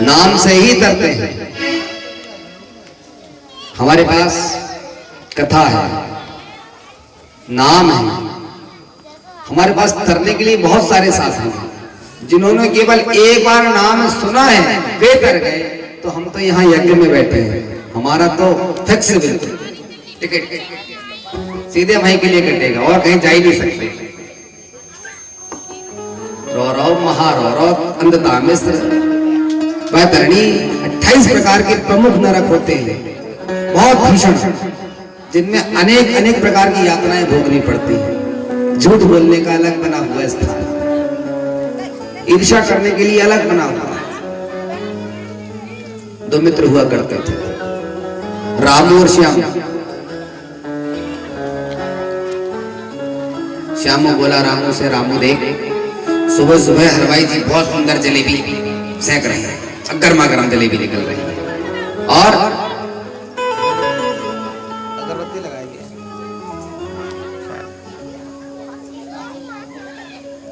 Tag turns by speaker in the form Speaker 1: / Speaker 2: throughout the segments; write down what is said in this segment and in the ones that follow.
Speaker 1: नाम से ही तरते हैं। हमारे पास कथा है, नाम है, हमारे पास तरने के लिए बहुत सारे साधन हैं। जिन्होंने केवल एक बार नाम सुना है वे तर गए। तो हम तो यहाँ यज्ञ में बैठे हैं, हमारा तो फिक्स टिकट सीधे वहीं के लिए कटेगा और कहीं जा ही नहीं सकते। रौरव महारौरव अंधता मिश्र वैतरणी 28 प्रकार के प्रमुख नरक होते हैं, बहुत भीषण, जिनमें अनेक अनेक प्रकार की यातनाएं भोगनी पड़ती हैं। झूठ बोलने का अलग बना हुआ स्थान, ईर्ष्या करने के लिए अलग बना हुआ। दो मित्र हुआ करते थे, रामू और श्याम। श्यामू बोला रामू से, रामू देख सुबह सुबह हलवाई जी बहुत सुंदर जलेबी सेक रहे हैं, गर्मा गर्म जलेबी निकल रही है और अगरबत्ती लगाएंगे।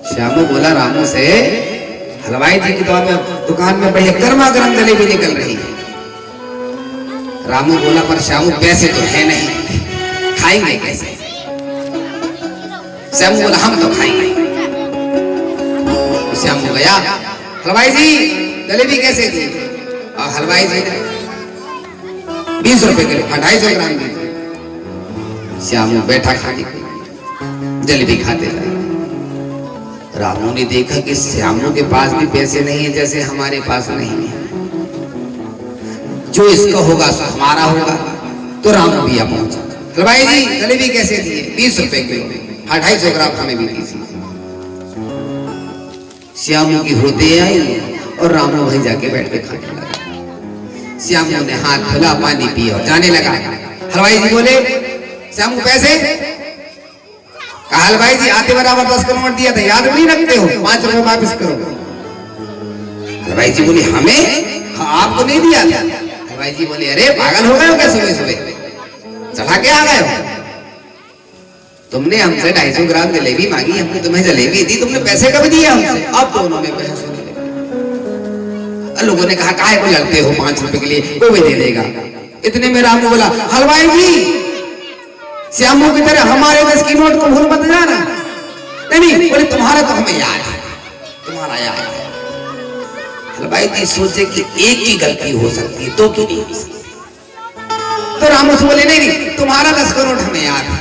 Speaker 1: श्यामू बोला रामू से, हलवाई जी की दुकान में बढ़िया गर्मा गर्म जलेबी निकल रही है। रामू बोला पर श्यामू पैसे तो है नहीं, खाएंगे कैसे? श्यामू बोला हम तो खाएंगे। श्यामू गया, हलवाई जी जलेबी कैसे दी? और हलवाई जी ने 20 रुपए किलो, 250 ग्राम दी। श्यामू बैठा खाने जलेबी खाते रहे। रामू ने देखा कि श्यामू के पास भी पैसे नहीं है जैसे हमारे पास नहीं है। जो इसका होगा सो हमारा होगा। तो रामू भी आ पहुंचा, हलवाई जी जलेबी कैसे दिए? 20 रुपए किलो, 250 ग्राम हमें भी दी। श्यामू की होते आई और रामू वहीं जाके बैठ के खाने लगा। श्यामू ने हाथ धुला, पानी पिया और जाने लगा। हलवाई जी बोले, श्यामू पैसे? कहा हलवाई जी आते बराबर 10 किलो नोट दिया था, याद नहीं रखते हो? 5 रुपए वापस करो। हलवाई जी बोले हमें? हाँ, आपको नहीं दिया था। हलवाई जी बोले अरे पागल हो गए हो क्या, सुबह सुबह चढ़ा के आ गए हो? तुमने हमसे 250 ग्राम जलेबी मांगी, हमने तुम्हें जलेबी दी, तुमने पैसे कब दिए हमसे? अब दोनों में बहस हो गई। लोगों ने कहा काहे को लड़ते हो, 5 रुपए के लिए कोई भी दे देगा। इतने में रामू बोला, हलवाई जी श्यामू की तरह हमारे 10 की नोट को भूल मत जाना। नहीं बोले तुम्हारा तो हमें याद है, तुम्हारा याद है। हलवाई जी सोचे कि एक की गलती हो सकती है, तो क्यों नहीं हो सकती? तो रामू से बोले नहीं तुम्हारा 10 का नोट हमें याद है।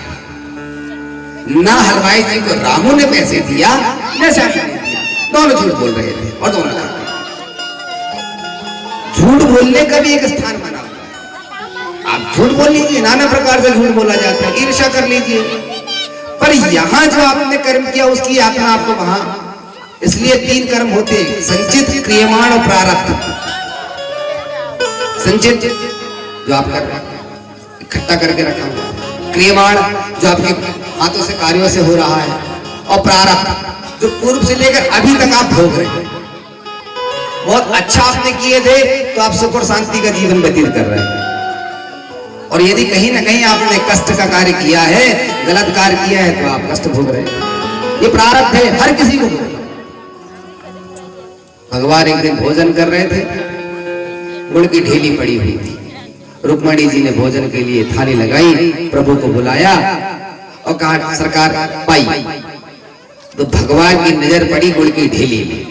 Speaker 1: ना हलवाई जी को रामू ने पैसे दिया न श्याम ने दिया, दोनों झूठ बोल रहे थे और दोनों खा गए। झूठ बोलने का भी एक स्थान बना हुआ है। आप झूठ बोल लीजिए, नाना प्रकार से झूठ बोला जाता है, ईर्ष्या कर लीजिए, पर यहां जो आपने कर्म किया उसकी यातना आपको वहां। इसलिए 3 कर्म होते हैं, संचित, क्रियमाण और प्रारब्ध। संचित जो आप कर रहे हैं, इकट्ठा करके रखा हुआ, क्रियमाण जो आपके हाथों से कार्यों से हो रहा है, और प्रारब्ध जो पूर्व से लेकर अभी तक आप भोग रहे हैं। बहुत अच्छा आपने किए थे तो आप सुख और शांति का जीवन व्यतीत कर रहे हैं, और यदि कहीं ना कहीं आपने कष्ट का कार्य किया है, गलत कार्य किया है, तो आप कष्ट भोग रहे हैं। ये प्रारब्ध है, हर किसी को भोग। भगवान एक दिन भोजन कर रहे थे, गुड़ की ढेली पड़ी हुई थी। रुक्मणी जी ने भोजन के लिए थाली लगाई, प्रभु को बुलाया और कहा सरकार पाई। तो भगवान की नजर पड़ी गुड़ की ढेली में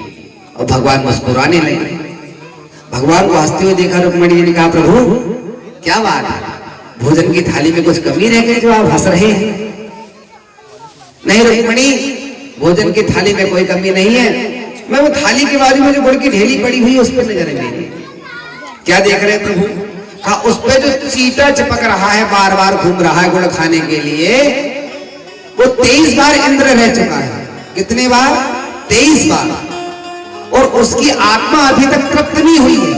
Speaker 1: और भगवान मुस्कुराने लगे। भगवान को हंसते हुए देखा, रुक्मणी जी ने कहा प्रभु क्या बात है, भोजन की थाली में कुछ कमी रह गई जो आप हंस रहे हैं? नहीं रुक्मणी, भोजन की थाली में कोई कमी नहीं है, मैं वो थाली के बाजू में जो गुड़ की ढेली पड़ी हुई है उस पर नजर है मेरी। क्या देख रहे हैं प्रभु? कहा उस पे जो चीटा चिपक रहा है, बार बार घूम रहा है गुड़ खाने के लिए, वो 23 बार इंद्र रह चुका है। कितने बार? 23 बार। और उसकी आत्मा अभी तक तृप्त नहीं हुई है,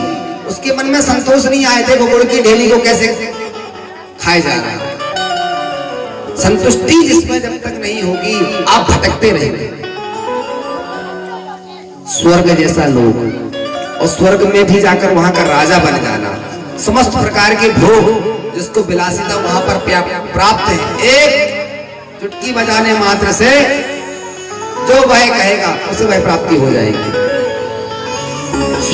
Speaker 1: उसके मन में संतोष नहीं आए थे वो गुड़ की ढेली को कैसे खाए जा रहा है। संतुष्टि जिसमें जब तक नहीं होगी आप भटकते रहेंगे। स्वर्ग जैसा लोग, और स्वर्ग में भी जाकर वहां का राजा बन जाना, समस्त प्रकार के भोग जिसको विलासिता वहां पर प्राप्त है, एक चुटकी बजाने मात्र से जो वह कहेगा उसे वह प्राप्ति हो जाएगी।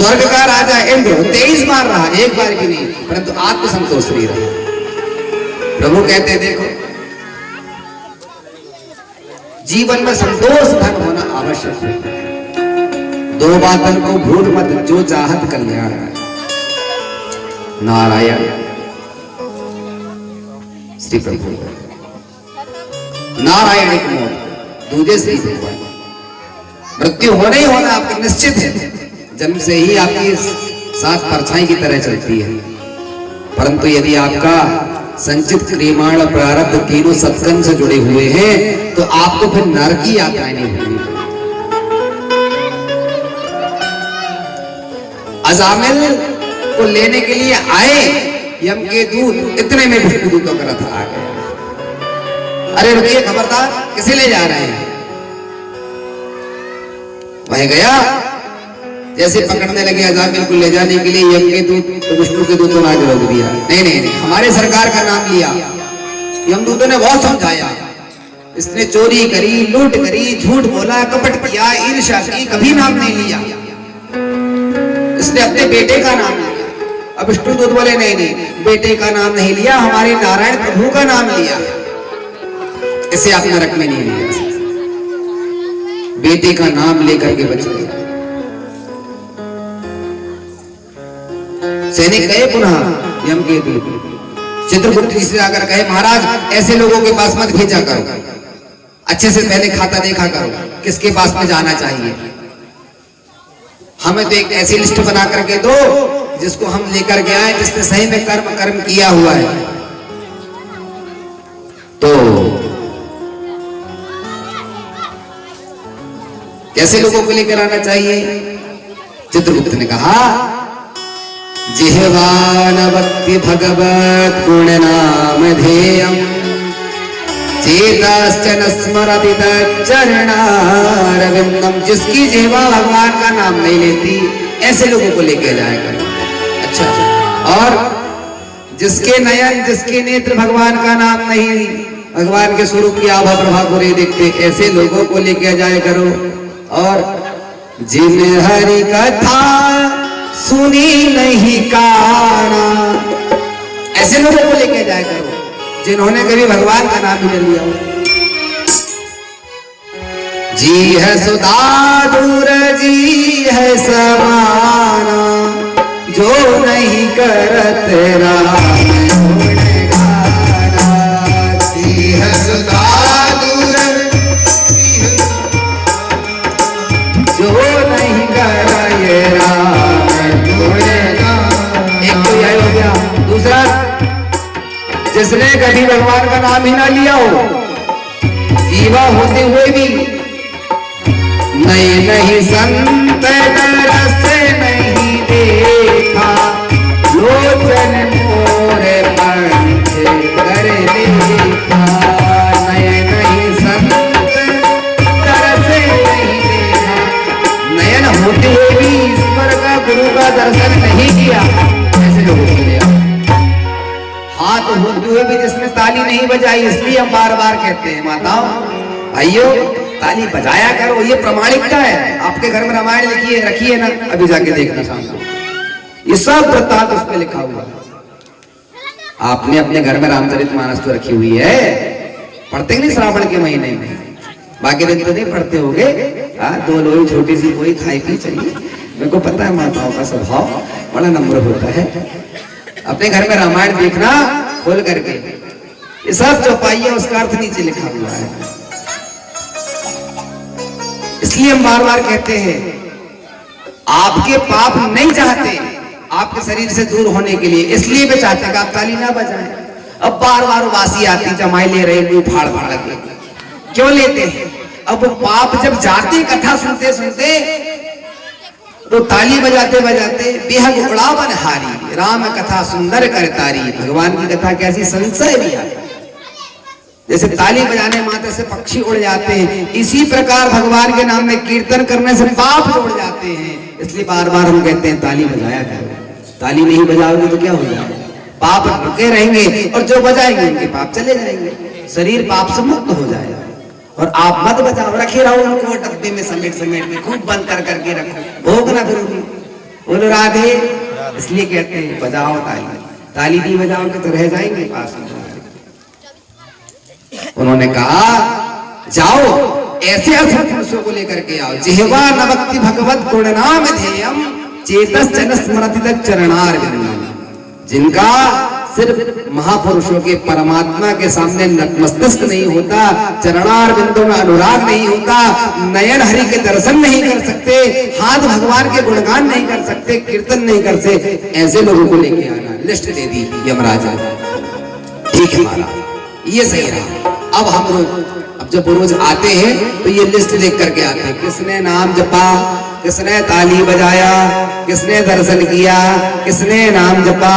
Speaker 1: स्वर्ग का राजा इंद्र 23 बार रहा, एक बार भी नहीं, परंतु आत्मसंतोष नहीं रहा। प्रभु कहते देखो जीवन में संतोष धन होना आवश्यक है। दो बातन को भूल मत, जो चाहत कल्याण। नारायण श्री प्रभु नारायण एक मौत, दूजे श्री भगवान। मृत्यु होना ही होना आपका निश्चित है, जन्म से ही आपकी साथ परछाई की तरह चलती है। परंतु यदि आपका संचित क्रियमाण प्रारब्ध तीनों सत्कर्म से जुड़े हुए हैं तो आपको फिर नरक की यात्राएं नहीं होगी। अजामिल को लेने के लिए आए यम के दूत, इतने में विष्णु दूतों का रथ आ गया। अरे रुकिए, खबरदार, किसे ले जा रहे हैं? वह गया, जैसे पकड़ने लगे अजामिल को ले जाने के लिए यम के दूत, तो विष्णु के दूतों ने आगे रोक दिया। नहीं नहीं नहीं, हमारे सरकार का नाम लिया। यमदूतों ने बहुत समझाया, इसने चोरी करी, लूट करी, झूठ बोला, कपट किया, ईर्ष्या की, कभी नाम नहीं लिया। इसने अपने बेटे का नाम लिया। अब विष्णु दूत बोले नहीं नहीं, बेटे का नाम नहीं लिया, हमारे नारायण प्रभु का नाम लिया, इसे आप नरक में नहीं लिया। बेटे का नाम लेकर के बच गया। सैनिक गए पुनः यम के दूत, चित्रगुप्त जी से आकर कहे महाराज ऐसे लोगों के पास मत भेजा करो, अच्छे से पहले खाता देखा करो किसके पास में जाना चाहिए। हमें तो एक ऐसी लिस्ट बना करके दो जिसको हम लेकर के आए, जिसने सही में कर्म किया हुआ है। तो कैसे लोगों को लेकर आना चाहिए? चित्रगुप्त ने कहा जिह्वान भक्ति भगवत गुण नाम ध्येयम् चेताश्चन स्मरति तच्चरणारविंदम। जिसकी जिह्वा भगवान का नाम नहीं लेती, ऐसे लोगों को लेके जाएगा। अच्छा, और जिसके नयन, जिसके नेत्र भगवान का नाम नहीं, भगवान के स्वरूप की आभा प्रभा को नहीं देखते, ऐसे लोगों को लेके जाया करो। और जिन हरि कथा सुनी नहीं काना, ऐसे लोगों को लेके जाया करो जिन्होंने कभी भगवान का नाम ही नहीं लिया हो। जी है सुदादुर जी है समाना, जो नहीं करत राम गुणगाना। जी है सुदादुर जो नहीं करे राम गुणगान। एक तो यह हो गया। दूसरा, जिसने कभी भगवान का नाम ही ना लिया हो, जीवा होते हुए भी नहीं नहीं संत दरस नहीं देखा, लोचन मोरे पंच कर देखा। नहीं नहीं संत दरस नहीं देखा, नयन होते हुए भी ईश्वर का, गुरु का दर्शन नहीं किया, ऐसे लोगों को लिया। हाथ होते हुए भी जिसने ताली नहीं बजाई, इसलिए हम बार बार कहते हैं माताओं भाइयों ताली बजाया करो, ये प्रमाणिकता है। आपके घर में रामायण लिखी है, रखी है ना, अभी जाके देखना शाम को, ये सब वृत्तांत उस पे लिखा हुआ है। आपने अपने घर में रामचरितमानस तो रखी हुई है, पढ़ते नहीं श्रावण के महीने में, बाकी दिन तो नहीं पढ़ते होगे। दो लोग छोटी सी कोई खाई पी चाहिए। मेरे को पता है माताओं का स्वभाव बड़ा नम्र होता है। अपने घर में रामायण देखना खोल करके, ये सब चौपाई है, उसका अर्थ नीचे लिखा हुआ है। इसलिए हम बार बार कहते हैं आपके पाप नहीं चाहते आपके शरीर से दूर होने के लिए, इसलिए वे चाहते हैं कि आप ताली ना बजाएं। अब बार बार वासी आती, जमाई ले रहे, मुंह फाड़ फाड़ के क्यों लेते हैं? अब वो पाप जब जाते, कथा सुनते सुनते तो ताली बजाते बजाते बेहद उड़ावन हारी, राम कथा सुंदर करतारी। भगवान की कथा कैसी संशय भी है, जैसे ताली बजाने मात्र से पक्षी उड़ जाते हैं, इसी प्रकार भगवान के नाम में कीर्तन करने से पाप उड़ जाते हैं। इसलिए बार बार हम कहते हैं ताली बजाया करो। ताली नहीं बजाओगे तो क्या हो जाएगा? पाप रुके रहेंगे, और जो बजाएंगे उनके पाप चले जाएंगे, शरीर पाप से मुक्त हो जाएगा। और आप मत बचाओ, रखे रहो उनको डब्बे में समेट समेट में, खूब बंद कर करके रखो, भोग ना करो। बोलो राधे। इसलिए कहते हैं बजाओ ताली, ताली नहीं बजाओगे तो रह जाएंगे पास में। उन्होंने कहा जाओ ऐसे असत पुरुषों को लेकर के आओ, जिह्वा नवक्ति भगवत गुणनाम ध्येयम चेतस जन स्मृति तक चरणार विंदम, जिनका सिर्फ महापुरुषों के परमात्मा के सामने नतमस्तक नहीं होता, चरणार बिंदु में अनुराग नहीं होता, नयन हरि के दर्शन नहीं कर सकते, हाथ भगवान के गुणगान नहीं कर सकते, कीर्तन नहीं कर सकते, ऐसे लोगों को लेके आना। लिस्ट दे दी यमराज। ठीक है महाराज, ये सही रहा। अब हम लोग अब जब वो रोज आते हैं तो ये लिस्ट लेख करके आते हैं, किसने नाम जपा, किसने ताली बजाया, किसने दर्शन किया, किसने नाम जपा।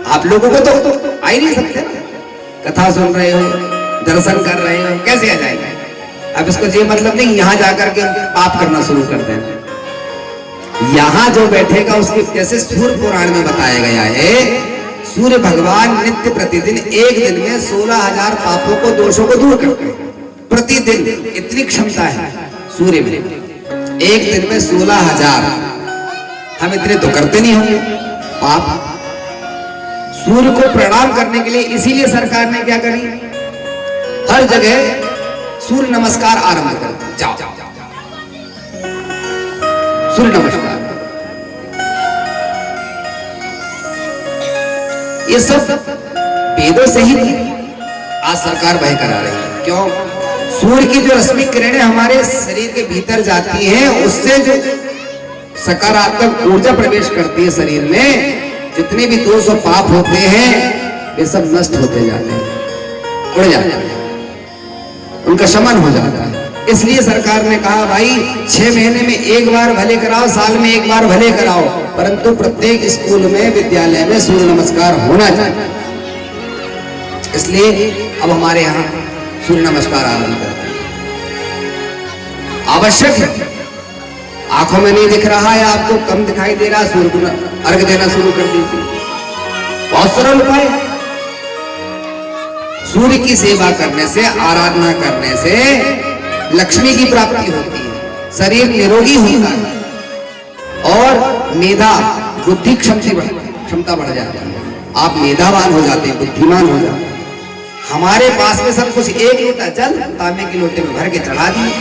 Speaker 1: आप लोगों को तो आ ही नहीं सकते ना, कथा सुन रहे हो, दर्शन कर रहे हो, कैसे आ जाएगा। अब इसको ये मतलब नहीं यहाँ जाकर के पाप करना शुरू कर देना। यहाँ जो बैठेगा उसके, जैसे सूर्य पुराण में बताया गया है, सूर्य भगवान नित्य प्रतिदिन एक दिन में 16,000 पापों को, दोषों को दूर करते हैं। प्रतिदिन इतनी क्षमता है सूर्य में, एक दिन में 16,000। हम इतने तो करते नहीं होंगे पाप। सूर्य को प्रणाम करने के लिए इसीलिए सरकार ने क्या करी, हर जगह सूर्य नमस्कार आरंभ कर दिया। जाओ सूर्य नमस्कार। ये सब वेदों से ही आज सरकार वह करा रही है। क्यों? सूर्य की जो रश्मि किरणें हमारे शरीर के भीतर जाती हैं, उससे जो सकारात्मक ऊर्जा प्रवेश करती है शरीर में, जितने भी दोष और पाप होते हैं वे सब नष्ट होते जाते हैं, उड़ जाते हैं, उनका शमन हो जाता है। इसलिए सरकार ने कहा भाई 6 महीने में एक बार भले कराओ, साल में एक बार भले कराओ, परंतु प्रत्येक स्कूल में, विद्यालय में सूर्य नमस्कार होना चाहिए। इसलिए अब हमारे यहाँ सूर्य नमस्कार आरंभ करते हैं। आवश्यक है, आंखों में नहीं दिख रहा है, आपको कम दिखाई दे रहा, सूर्य को अर्घ देना शुरू कर दीजिए। बहुत सरल उपाय। सूर्य की सेवा करने से, आराधना करने से लक्ष्मी की प्राप्ति होती है, शरीर निरोगी होता है और मेधा, बुद्धि क्षमता बढ़ जाती है। आप मेधावान हो जाते हैं, बुद्धिमान हो जाते हैं। हमारे पास में सब कुछ, एक लोटा जल तांबे के लोटे में भर के चढ़ा दिए,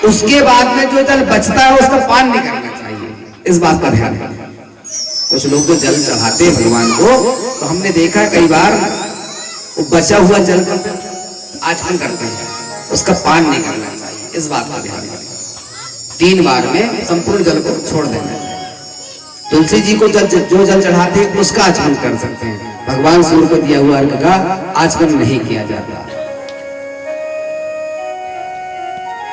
Speaker 1: उसके बाद में जो जल बचता है उसका पान नहीं करना चाहिए। इस बात का ध्यान रखें। कुछ लोग जो जल चढ़ाते हैं भगवान को, तो हमने देखा कई बार वो बचा हुआ जल का आचमन करते हैं, उसका पान नहीं करना चाहिए। इस बात का ध्यान रखें। 3 बार में संपूर्ण जल को छोड़ देना चाहिए। तुलसी जी को जो जल चढ़ाते हैं उसका आचमन कर सकते हैं, भगवान सूर्य को दिया हुआ अर्घ का आचमन नहीं किया जाता।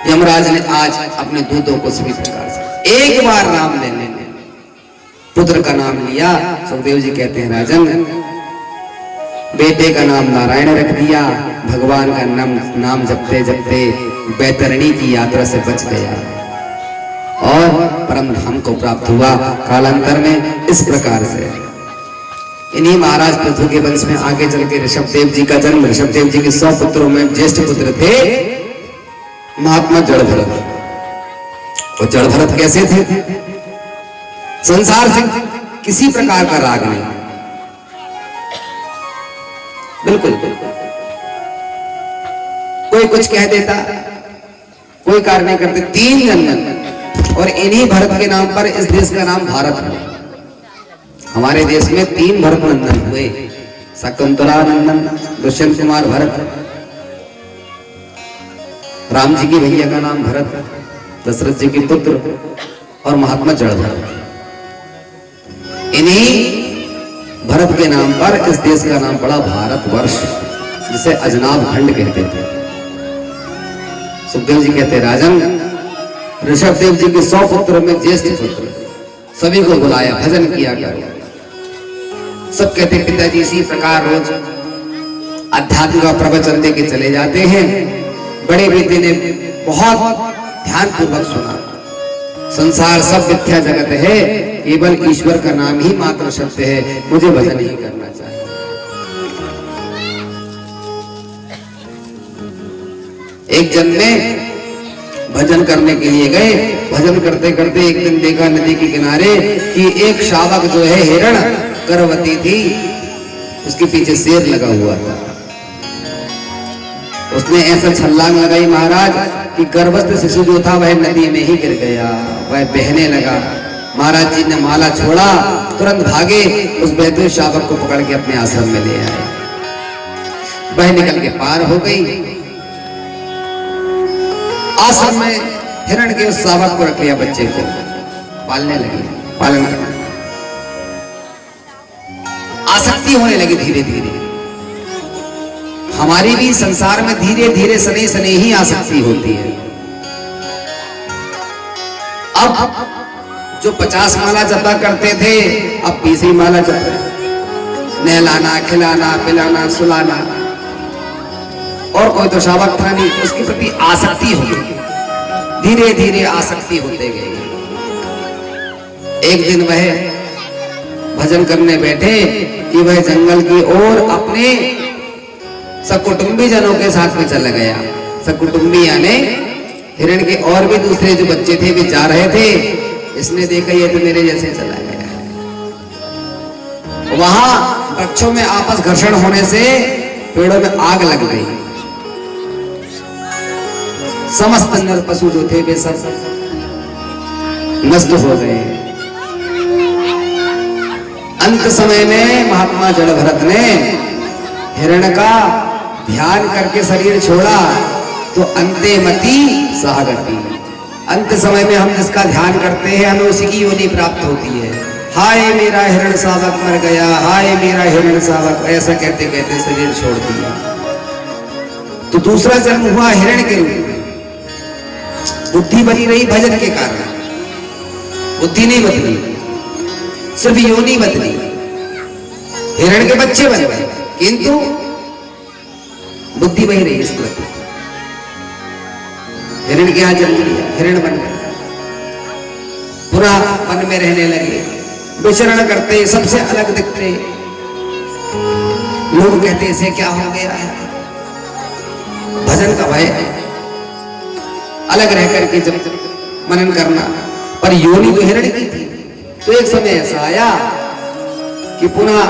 Speaker 1: यमराज ने आज अपने दूतों को सभी प्रकार से एक बार नाम लेने में पुत्र का नाम लिया। सुखदेव जी कहते हैं राजन, बेटे का नाम नारायण रख दिया, भगवान का नाम जपते जपते बैतरणी की यात्रा से बच गया और परम धाम को प्राप्त हुआ कालांतर में। इस प्रकार से इन्हीं महाराज पृथु के वंश में आगे चल के ऋषभदेव जी का जन्म, ऋषभदेव जी के 100 पुत्रों में ज्येष्ठ पुत्र थे महात्मा जड़भरत। और जड़भरत कैसे थे? संसार से किसी प्रकार का राग नहीं, बिल्कुल। कोई कुछ कह देता, कोई कार्य नहीं करते। 3 जन्म, और इन्हीं भरत के नाम पर इस देश का नाम भारत है। हमारे देश में 3 भरत नंदन हुए, शकुंतला नंदन, दुष्यंत कुमार भरत। राम जी के भैया का नाम भरत, दशरथ जी के पुत्र, और महात्मा जड़भरत। इन्हीं भरत के नाम पर इस देश का नाम पड़ा भारतवर्ष, जिसे अजनाब खंड कहते थे। सुखदेव जी कहते राजन, ऋषभदेव जी के 100 पुत्रों में ज्येष्ठ पुत्र, सभी को बुलाया, भजन किया करो। सब कहते पिताजी इसी प्रकार रोज अध्यात्म का प्रवचन दे के चले जाते हैं। बड़े बेटे ने बहुत ध्यान पूर्वक सुना। संसार सब मिथ्या जगत है, केवल ईश्वर का नाम ही मात्र सत्य है, मुझे भजन ही करना चाहिए। एक जन्म में भजन करने के लिए गए। भजन करते करते एक दिन देखा नदी के किनारे कि एक शावक जो है हिरण, गर्भवती थी, उसके पीछे शेर लगा हुआ था। उसने ऐसा छलांग लगाई महाराज कि गर्भस्थ शिशु जो था वह नदी में ही गिर गया, वह बहने लगा। महाराज जी ने माला छोड़ा, तुरंत भागे, उस बहते हुए शावक को पकड़ के अपने आश्रम में ले आए। वह निकल के पार हो गई। आश्रम में हिरण के उस शावक को रख लिया, बच्चे को पालने लगे, पालन करने, आसक्ति होने लगी धीरे धीरे। हमारी भी संसार में धीरे धीरे सने सने ही आसक्ति होती है। अब जो 50 माला जपा करते थे, अब 20 ही माला जप रहे। नहलाना, खिलाना, पिलाना, सुलाना, और कोई तो शावक था नहीं, उसके प्रति आसक्ति हो गई। धीरे धीरे आसक्ति होते गई। एक दिन वह भजन करने बैठे कि वह जंगल की ओर अपने सकुटुंबी जनों के साथ में चला गया। सकुटुंबी यानी हिरण के और भी दूसरे जो बच्चे थे वे जा रहे थे। इसने देखा ये तो मेरे जैसे चला गया। वहां वृक्षों में आपस घर्षण होने से पेड़ों में आग लग गई। समस्त नर पशु जो थे वे सब नष्ट हो गए। अंत समय में महात्मा जड़भरत ने हिरण का ध्यान करके शरीर छोड़ा तो अंते मति सागति। अंत समय में हम जिसका ध्यान करते हैं हमें उसी की योनि प्राप्त होती है। हाय मेरा हिरण शावक मर गया, हाय मेरा हिरण शावक, ऐसा कहते कहते शरीर छोड़ दिया। तो दूसरा जन्म हुआ हिरण के रूप में। बुद्धि बनी रही भजन के कारण, बुद्धि नहीं बदली, सिर्फ योनि बदली। हिरण के बच्चे बन गए किंतु बुद्धि वही रही। स्मृति हिरण के यहां जन्म लिया, हिरण बन गए, पूरा वन में रहने लगे, विचरण करते, सबसे अलग दिखते। लोग कहते इसे क्या हो गया है। भजन का भय है, अलग रह करके जब मनन करना। पर योनि तो हिरण की थी। तो एक समय ऐसा आया कि पुनः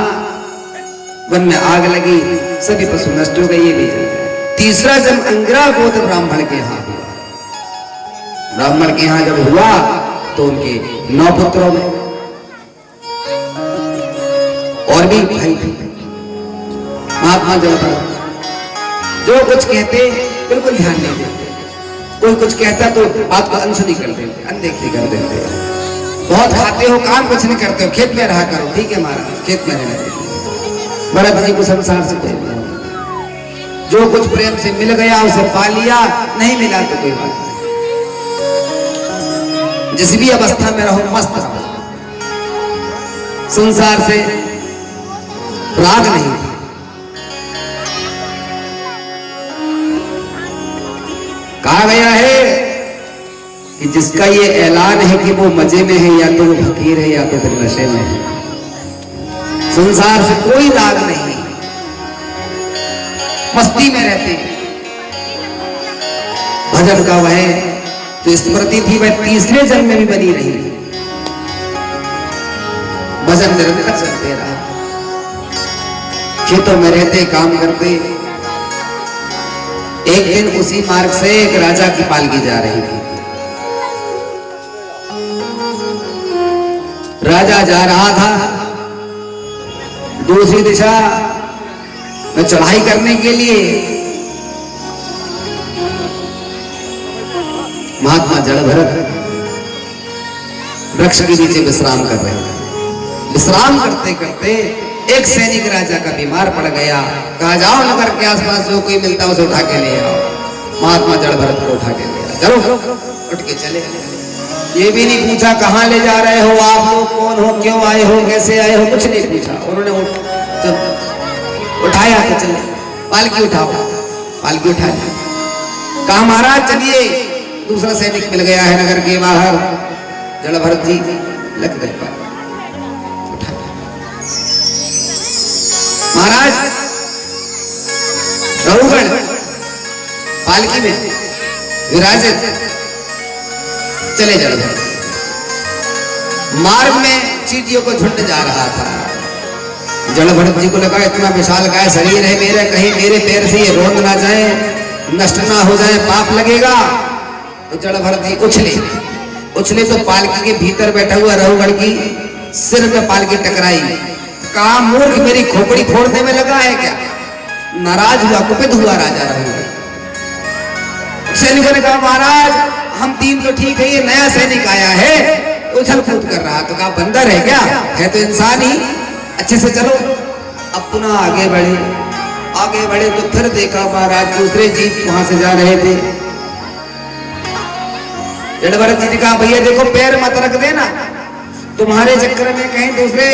Speaker 1: वन में आग लगी, सभी पशु नष्ट हो गए, ये भी जल गए। तीसरा जन्म अंगिरा गोत्र ब्राह्मण के यहाँ हुआ। ब्राह्मण के यहाँ जब हुआ तो उनके 9 पुत्रों में और भी भाई थे। महात्मा जड़भरत जो कुछ कहते बिल्कुल ध्यान नहीं देते। कोई कुछ कहता तो बात को अनसुनी कर देते, अनदेखी कर देते। बहुत खाते हो, काम कुछ नहीं करते हो, खेत में रहा करो, ठीक है महाराज, खेत में रहने देते। भरत जी को संसार से प्रेम, जो कुछ प्रेम से मिल गया उसे पा लिया, नहीं मिला तो कोई बात नहीं। जिस भी अवस्था में रहो मस्त रहो, संसार से राग नहीं। कहा गया है कि जिसका ये ऐलान है कि वो मजे में है, या तो वो फकीर है या तो फिर नशे में है। संसार से कोई राग नहीं, मस्ती में रहते। भजन का वह जो स्मृति थी वह तीसरे जन्म में भी बनी रही। भजन निरंतर चलते रहा, खेतों में रहते, काम करते। एक दिन उसी मार्ग से एक राजा की पालकी जा रही थी। राजा जा रहा था दूसरी दिशा में चढ़ाई करने के लिए। महात्मा जड़भरत वृक्ष के नीचे विश्राम कर रहे थे। विश्राम करते करते एक सैनिक राजा का बीमार पड़ गया। कहा जाओ नगर के आसपास जो कोई मिलता उसे उठा के ले आओ। महात्मा जड़भरत को उठा के ले आओ। चलो, उठ के चले। ये भी नहीं पूछा कहाँ ले जा रहे हो आप लोग, कौन हो, क्यों आए हो, कैसे आए हो, कुछ नहीं पूछा। उन्होंने उठाया तो चले, पालकी उठाओ, पालकी उठा ली। कहा महाराज चलिए, दूसरा सैनिक मिल गया है नगर के बाहर। जड़भरत जी लग गए पालकी। महाराज रघुगण पालकी में विराजित चले जाओ। मार्ग में चींटियों को झुंड जा रहा था। जड़ भरत जी को लगा इतना विशाल काय शरीर है मेरा, कहीं मेरे पैर से ये रोंद ना जाए, नष्ट ना हो जाए, पाप लगेगा। तो जड़ भरत जी उछले तो पालकी के भीतर बैठा हुआ रहुगढ़ की सिर में पालकी टकराई। कहा मूर्ख मेरी खोपड़ी फोड़ने में लगा है क्या? नाराज हुआ, कुपित हुआ राजा रहुगढ़। सैनिकों ने कहा महाराज हम तीन तो ठीक है, ये नया सैनिक आया है उछल कूद कर रहा। तो कहा बंदर है क्या? है तो इंसान ही, अच्छे से चलो। अब पुनः आगे बढ़े तो फिर देखा महाराज दूसरे जीव वहां से जा रहे थे। जड़ भरत जी ने कहा भैया देखो पैर मत रख देना, तुम्हारे चक्कर में कहीं दूसरे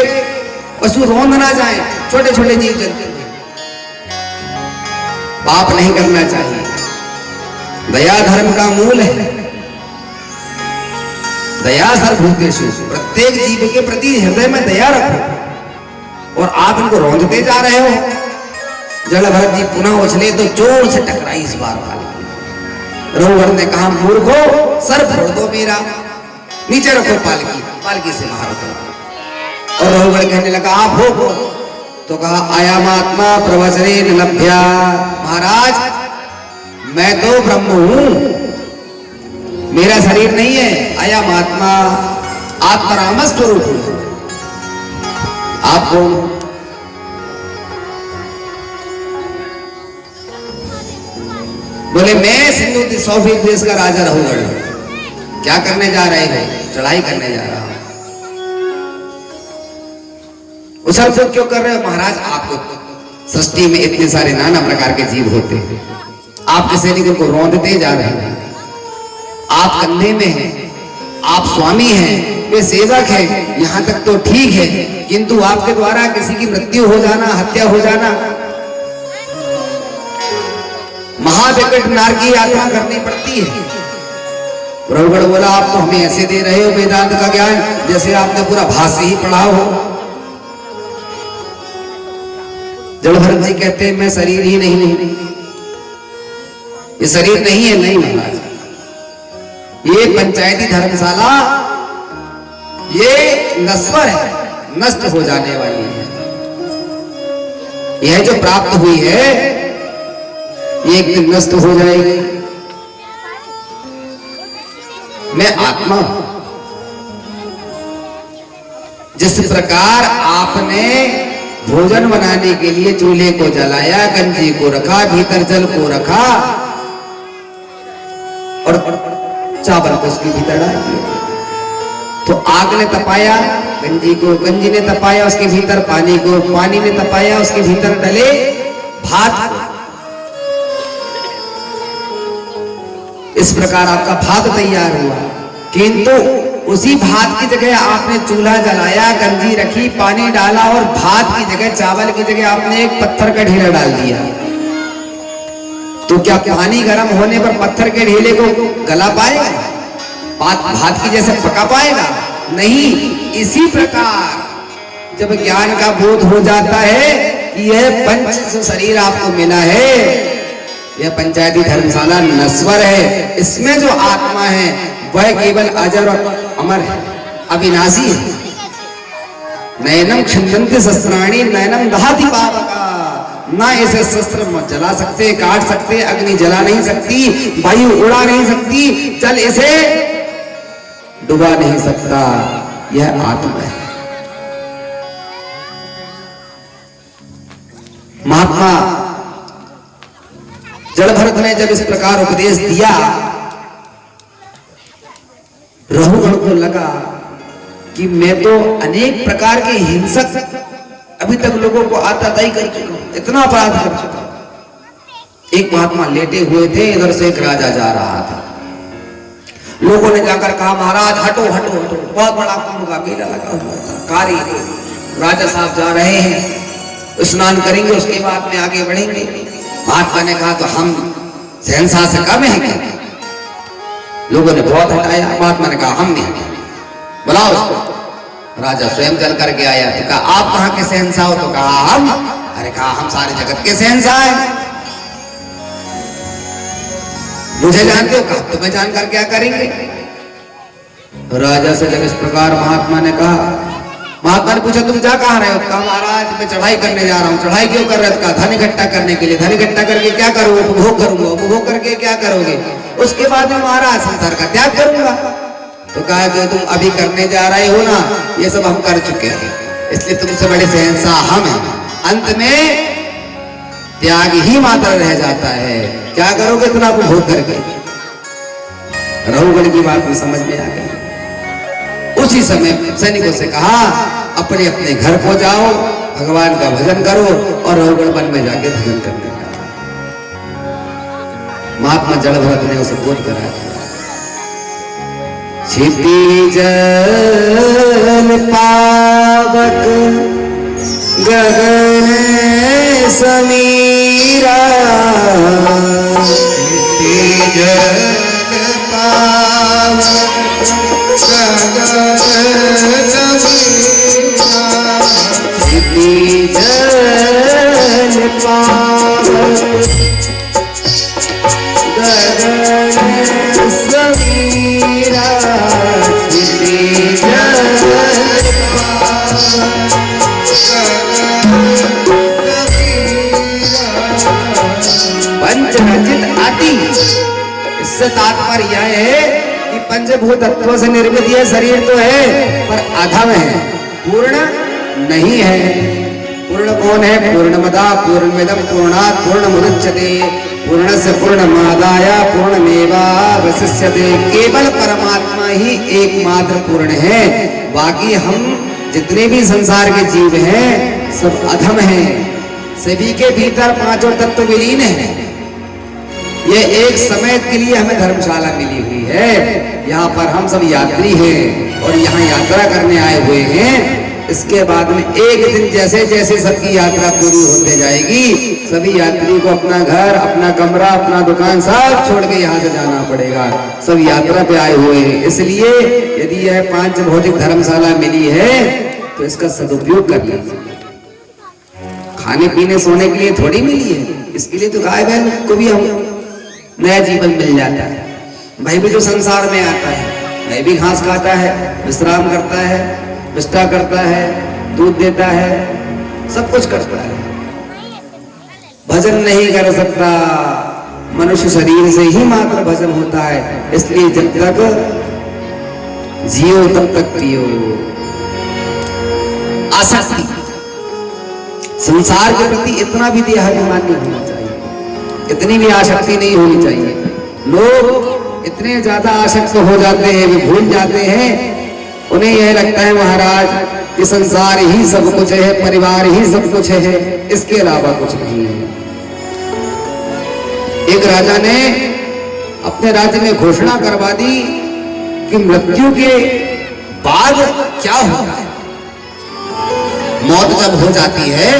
Speaker 1: पशु रोंद ना जाए, छोटे छोटे जीव जंतु पाप नहीं करना चाहिए। दया धर्म का मूल है। दया सर्वभूतेषु, प्रत्येक जीव के प्रति हृदय में दया रखो। और आप इनको रोंदते जा रहे हो। जड़ भरत जी पुनः उछले तो जोर से टकराई इस बार पालकी। रहुगढ़ ने कहा मूर्खो सर फोड़ दो मेरा, नीचे रखो पालकी से बाहर उतरो। और रहुगढ़ कहने लगा आप हो। तो कहा आयामात्मा प्रवचने लभ्या, महाराज मैं तो ब्रह्म हूं, मेरा शरीर नहीं है। आयामात्मा आत्मराम स्वरूप हूं। आप कौन? बोले मैं सिंधु सौफी देश का राजा रहुगढ़। क्या करने जा रहे हो? चढ़ाई करने जा रहा हूं। उछल कूद क्यों कर रहे हो? महाराज आपको सृष्टि में इतने सारे नाना प्रकार के जीव होते हैं, आपके सैनिकों को रौंदते जा रहे हैं। आप कंधे में हैं, आप स्वामी हैं, वे सेवक हैं, यहां तक तो ठीक है, किंतु आपके द्वारा किसी की मृत्यु हो जाना, हत्या हो जाना, महाविकट नरक की यात्रा करनी पड़ती है। रहुगढ़ बोला आप तो हमें ऐसे दे रहे हो वेदांत का ज्ञान जैसे आपने पूरा भाष्य ही पढ़ा हो। जड़ भरत जी कहते हैं मैं शरीर ही नहीं, ये शरीर नहीं है। नहीं महाराज, ये पंचायती धर्मशाला ये नश्वर है, नष्ट हो जाने वाली है। यह जो प्राप्त हुई है ये एक दिन नष्ट हो जाएगी। मैं आत्मा हूं। जिस प्रकार आपने भोजन बनाने के लिए चूल्हे को जलाया, गंजी को रखा, भीतर जल को रखा और चावल को उसके भीतर डाल दिया, तो आग ने तपाया गंजी को, गंजी ने तपाया उसके भीतर पानी को, पानी ने तपाया उसके भीतर डले भात को। इस प्रकार आपका भात तैयार हुआ। किंतु उसी भात की जगह आपने चूल्हा जलाया, गंजी रखी, पानी डाला और भात की जगह, चावल की जगह आपने एक पत्थर का ढेला डाल दिया। तो क्या पानी गर्म होने पर पत्थर के ढेले को गला पाएगा? भात की जैसे पका पाएगा? नहीं। इसी प्रकार जब ज्ञान का बोध हो जाता है कि यह पंच शरीर आपको मिला है, यह पंचायती धर्मशाला नश्वर है, इसमें जो आत्मा है वह केवल अजर और अमर है, अविनाशी है। नयनम छिन्दन्ति शस्त्राणि नयनम दहति पावका, ना इसे शस्त्र जला सकते, काट सकते, अग्नि जला नहीं सकती, वायु उड़ा नहीं सकती, जल इसे डुबा नहीं सकता। यह आत्मा है। महात्मा जड़ भरत ने जब इस प्रकार उपदेश दिया, रहुगढ़ को लगा कि मैं तो अनेक प्रकार के हिंसक अभी तक लोगों को आताताई कर चुका हूं, इतना अपराध कर चुका हूं। एक महात्मा लेटे हुए थे, इधर से एक राजा जा रहा था। लोगों ने जाकर कहा महाराज हटो हटो हटो, बहुत बड़ा कुंभ का मेला लगा हुआ था, कारी राजा साहब जा रहे हैं, स्नान करेंगे उसके बाद में आगे बढ़ेंगे। महात्मा ने कहा तो हम शहंशाह से कम है क्या? लोगों ने बहुत हटाया। महात्मा ने कहा हम नहीं हटे, बुलाओ उसको। राजा स्वयं चल करके आया। तो कहा आप कहाँ के शहंशाह हो? तो कहा हम। अरे कहा हम सारे जगत के शहंशाह हैं। मुझे जानते हो? कहा तुम्हें जानकर क्या करेंगे? राजा से जब इस प्रकार महात्मा ने कहा, महात्मा ने पूछा तुम जा कहाँ रहे हो? कहा महाराज मैं चढ़ाई करने जा रहा हूँ। चढ़ाई क्यों कर रहे हो? कहा धन इकट्ठा करने के लिए। धन इकट्ठा करके क्या करूँ? उपभोग करूंगा। उपभोग करके क्या करोगे? उसके बाद में महाराज संसार का त्याग करूंगा। तो कहा कि तुम अभी करने जा रहे हो ना, ये सब हम कर चुके हैं, इसलिए तुमसे बड़े शहंशाह हम हैं। अंत में त्याग ही मात्र रह जाता है। क्या करोगे इतना उपभोग करके? रहुगण की बात में समझ में आ गई। उसी समय सैनिकों से कहा अपने अपने घर को जाओ, भगवान का भजन करो और रहुगण वन में जाके भजन करने लगा। महात्मा जड़भरत ने उसे बोध करा दिया। क्षितिज पावक गगन समीरा, क्षितिज पावक गगन समीरा, क्षितिज पावक गगन समीरा, क्षितिज पंचरचित आदि। इससे तात्पर्य यह है कि पंचभूत तत्वों से निर्मित यह शरीर तो है पर अधम है, पूर्ण नहीं है। पूर्ण कौन है? पूर्णमदा पूर्णमिदं पूर्णात् पूर्णमुदच्यते पूर्णस्य पूर्णमादाय पूर्णमेवावशिष्यते। केवल परमात्मा ही एकमात्र पूर्ण है। बाकी हम जितने भी संसार के जीव हैं सब अधम हैं। सभी के भीतर पांचों तत्व विलीन हैं। ये एक समय के लिए हमें धर्मशाला मिली हुई है। यहाँ पर हम सब यात्री हैं और यहाँ यात्रा करने आए हुए हैं। इसके बाद में एक दिन जैसे जैसे सबकी यात्रा पूरी होते जाएगी, सभी यात्री को अपना घर, अपना कमरा, अपना दुकान सब छोड़ के यहाँ से जाना पड़ेगा। सब यात्रा पे आए हुए हैं। इसलिए यदि यह पांच भौतिक धर्मशाला मिली है तो इसका सदुपयोग कर लीजिए। खाने पीने सोने के लिए थोड़ी मिली है, इसके लिए तो गाय बैल को भी हम नया जीवन मिल जाता है। भाई भी जो संसार में आता है, भाई भी घास खाता है, विश्राम करता है, विष्ठा करता है, दूध देता है, सब कुछ करता है। भजन नहीं कर सकता, मनुष्य शरीर से ही मात्र भजन होता है। इसलिए जब तक जियो तब तक पियो। आसक्ति, संसार के प्रति इतना भी देहाभिमान नहीं होना चाहिए, इतनी भी आसक्ति नहीं होनी चाहिए। लोग इतने ज्यादा आसक्त हो जाते हैं, वे भूल जाते हैं, उन्हें यह लगता है महाराज कि संसार ही सब कुछ है, परिवार ही सब कुछ है, इसके अलावा कुछ नहीं है। एक राजा ने अपने राज्य में घोषणा करवा दी कि मृत्यु के बाद क्या होता है। मौत जब हो जाती है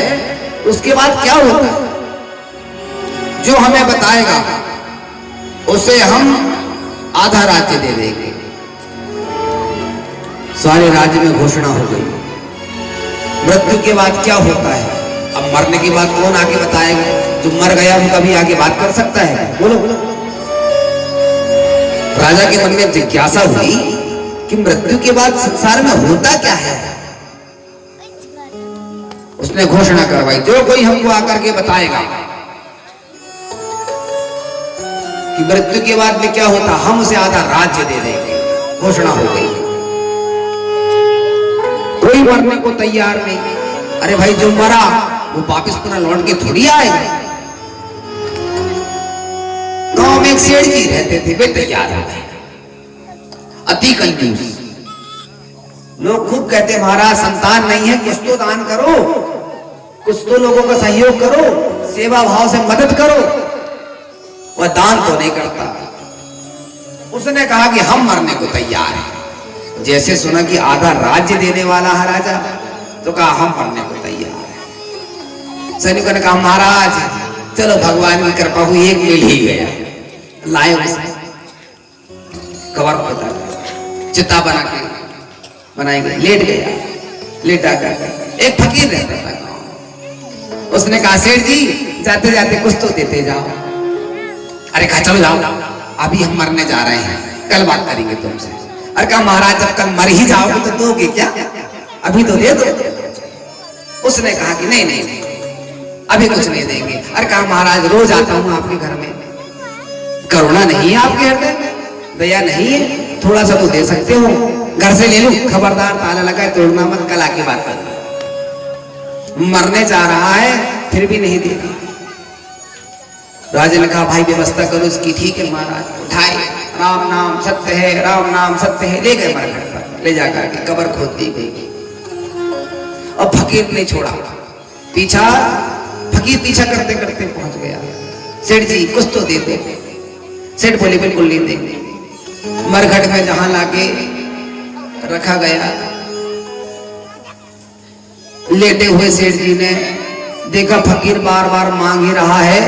Speaker 1: उसके बाद क्या होता है, जो हमें बताएगा उसे हम आधा राज्य दे देंगे। सारे राज्य में घोषणा हो गई। मृत्यु के बाद क्या होता है? अब मरने की बात कौन आगे बताएगा? जो मर गया वो कभी आगे बात कर सकता है? बोलो बोलो। राजा के मन में जिज्ञासा हुई कि मृत्यु के बाद संसार में होता क्या है। उसने घोषणा करवाई, जो कोई हमको आकर के बताएगा कि मृत्यु के बाद में क्या होता, हम उसे आधा राज्य दे देंगे। घोषणा हो गई। कोई मरने को तैयार नहीं। अरे भाई जो मरा वो वापस पुनः लौट के थोड़ी आएगा। गांव में एक सेठ जी रहते थे, वे तैयार हो गए। अति कंजूस लोग खूब कहते महाराज संतान नहीं है, कुछ तो दान करो, कुछ तो लोगों का सहयोग करो, सेवा भाव से मदद करो। वह दान तो नहीं करता। उसने कहा कि हम मरने को तैयार हैं। जैसे सुना कि आधा राज्य देने वाला है राजा, तो कहा हम मरने को तैयार हैं। सैनिकों ने कहा महाराज चलो भगवान की कृपा हुई, एक मिल ही गया। लाए उसे कवर होता, चिता बना के बनाई गई, लेट गया। लेटा कर एक फकीर रहता था गांव। उसने कहा सेठ जी जाते जाते कुछ तो देते जाओ। अरे कहा चलो जाओ, अभी हम मरने जा रहे हैं, कल बात करेंगे तुमसे। अरे कहा महाराज जब कल मर ही जाओगे तो दोगे क्या, अभी तो दे दो। उसने कहा कि नहीं नहीं अभी कुछ नहीं देंगे। अरे कहा महाराज रोज आता हूं आपके घर में, करुणा नहीं है आपके हृदय में, दया नहीं है, थोड़ा सा तो दे सकते हो, घर से ले लूं, खबरदार ताला लगा तोड़ना मत, कल आके बात कर। मरने जा रहा है फिर भी नहीं दे। राजा ने कहा भाई व्यवस्था करो इसकी। ठीक है महाराज। उठाए, राम नाम सत्य है, राम नाम सत्य है, ले गए मरघट पर, ले जाकर के कब्र खोद दी गई। और फकीर ने छोड़ा पीछा, फकीर पीछा करते करते पहुंच गया। सेठ जी कुछ तो दे दे। सेठ बोले बिल्कुल नहीं देंगे। मरघट में जहां लाके रखा गया, लेटे हुए सेठ जी ने देखा फकीर बार बार मांग ही रहा है,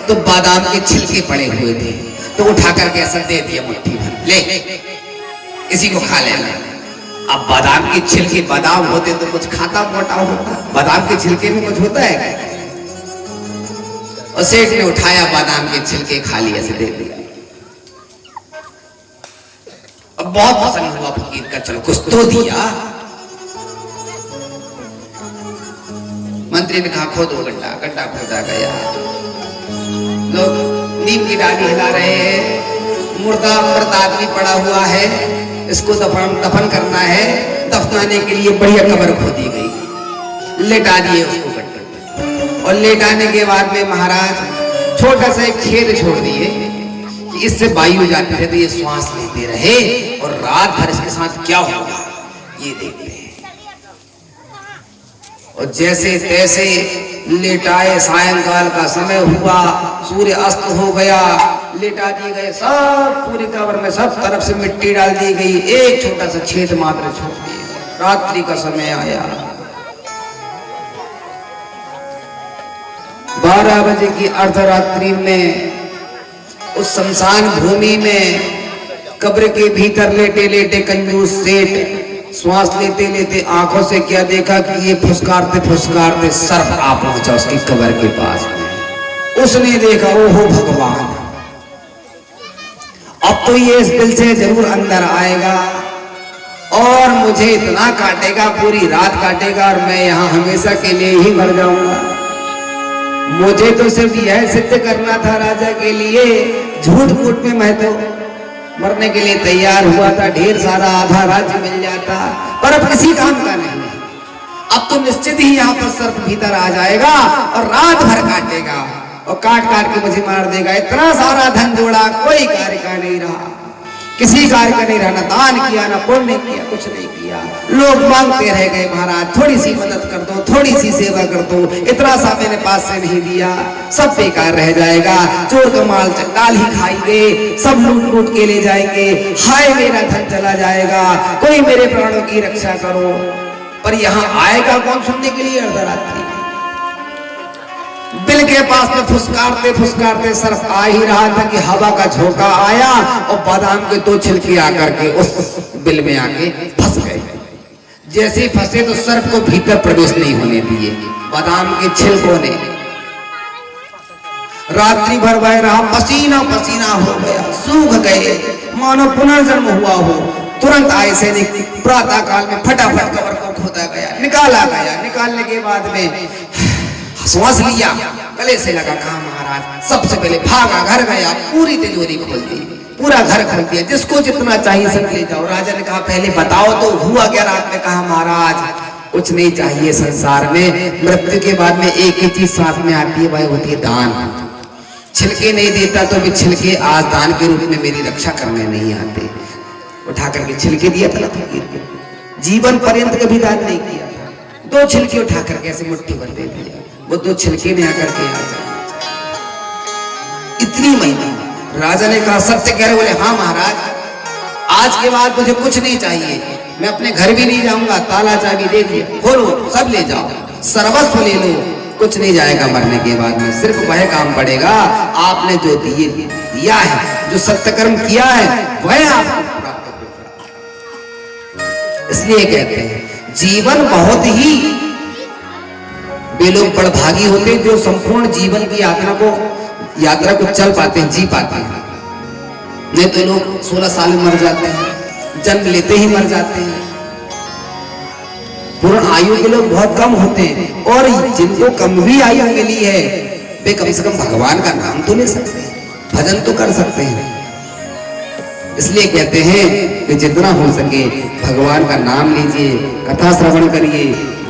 Speaker 1: तो बादाम के छिलके पड़े हुए थे, तो उठा करके ऐसा दे दिया मुट्ठी भर, ले इसी को खा लेना। अब बादाम के छिलके, बादाम होते तो कुछ खाता मोटा होता, बादाम के छिलके में कुछ होता है। और सेठ ने उठाया बादाम के छिलके खा लिए, ऐसे दे दिया। अब बहुत पसंद हुआ फकीर का, चलो कुछ तो दिया। मंत्री ने कहा खोदो गड्ढा, गड्ढा खोदा गया। लोग नीम की डाली हिला रहे हैं, मुर्दा मृत आदमी पड़ा हुआ है, इसको दफन करना है। दफनाने के लिए बढ़िया कब्र खोदी गई, लेटा दिए उसको गड्ढे में। और लेटाने के बाद में महाराज छोटा सा एक छेद छोड़ दिए कि इससे वायु जाती रहे, तो ये श्वास लेते रहे और रात भर इसके साथ क्या होगा ये देखते हैं। और जैसे तैसे लेटाए, सायंकाल का समय हुआ, सूर्य अस्त हो गया, लेटा दिए गए, सब पूरी कब्र में सब तरफ से मिट्टी डाल दी गई, एक छोटा सा छेद मात्र छोड़ दिया। रात्रि का समय आया, 12 बजे की अर्धरात्रि में उस शमशान भूमि में कब्र के भीतर लेटे लेटे कंजूस सेठ श्वास लेते लेते आंखों से क्या देखा कि ये फुसकारते फुसकारते सर्प आ पहुंचा उसकी कब्र के पास में। उसने देखा ओहो भगवान, अब तो ये इस दिल से जरूर अंदर आएगा और मुझे इतना काटेगा, पूरी रात काटेगा, और मैं यहाँ हमेशा के लिए ही मर जाऊंगा। मुझे तो सिर्फ यह सिद्ध करना था राजा के लिए, झूठ मूठ में मैं तो मरने के लिए तैयार हुआ था, ढेर सारा आधा राज्य मिल जाता, पर अब किसी काम का नहीं। अब तो निश्चित ही यहाँ पर सर्प भीतर आ जाएगा और रात भर काटेगा और काट काट के मुझे मार देगा। इतना सारा धन जोड़ा, कोई कार्य का नहीं रहा, किसी कार्य का नहीं रहा, ना दान किया ना पुण्य किया, कुछ नहीं किया। लोग मांगते रह गए महाराज थोड़ी सी मदद कर दो, थोड़ी सी सेवा कर दो, इतना सा मेरे पास से नहीं दिया, सब बेकार रह जाएगा, चोर का माल चंडाल ही खाएंगे, सब लूट लूट के ले जाएंगे, हाय मेरा धन चला जाएगा, कोई मेरे प्राणों की रक्षा करो। पर यहाँ आएगा कौन सुनने के लिए अर्धरात्रि? बिल के पास में फुसकारते फुसकारते सर्प आ ही रहा था कि हवा का झोंका आया और बादाम के 2 छिलके आकर के उस बिल में आके फंस गए। जैसे ही फंसे तो सर्प को भीतर प्रवेश नहीं होने दिए। बादाम के छिलकों ने रात्रि भर बह रहा, पसीना पसीना हो गया, सूख गए, मानो पुनर्जन्म हुआ हो। तुरंत आए सैनिक, प्रातः काल में फटाफट कब्र को खोदा गया, निकाला गया। निकालने के बाद में श्वास लिया, गले से लगा, कहा महाराज सबसे पहले भागा, घर गया, पूरी तिजोरी खोल दी, पूरा घर खोल दिया, जिसको जितना चाहिए सब ले जाओ। राजा ने कहा पहले बताओ तो हुआ क्या रात में? कहा महाराज कुछ नहीं चाहिए संसार में, मृत्यु के बाद में एक ही चीज साथ में आती है, वह होती है दान। छिलके नहीं देता तो भी छिलके आज दान के रूप में मेरी रक्षा करने नहीं आते। उठा करके छिलके दिया था ना फकीर को, जीवन पर्यंत कभी दान नहीं किया था। 2 छिलके उठा करके ऐसे मुट्ठी भर दे दिया, वो 2 छिलके में आकर के आ जाए, इतनी महिमा। राजा ने कहा सत्य कह रहे? बोले हाँ महाराज, आज के बाद मुझे कुछ नहीं चाहिए, मैं अपने घर भी नहीं जाऊंगा, ताला चाबी दे दिए, खोलो सब ले जाओ, सर्वस्व ले लो, कुछ नहीं जाएगा मरने के बाद में, सिर्फ वह काम पड़ेगा आपने जो दिया है, जो सत्य कर्म किया है वह आपको प्राप्त होगा। इसलिए कहते हैं जीवन बहुत ही, वे लोग बड़भागी होते हैं जो संपूर्ण जीवन की यात्रा को चल पाते हैं, जी पाते हैं। नहीं तो लोग 16 साल में मर जाते हैं, जन्म लेते ही मर जाते हैं। पूर्ण आयु के लोग बहुत कम होते हैं, और जिनको कम भी आयु मिली है वे कम से कम भगवान का नाम तो ले सकते हैं, भजन तो कर सकते हैं। इसलिए कहते हैं कि जितना हो सके भगवान का नाम लीजिए, कथा श्रवण करिए,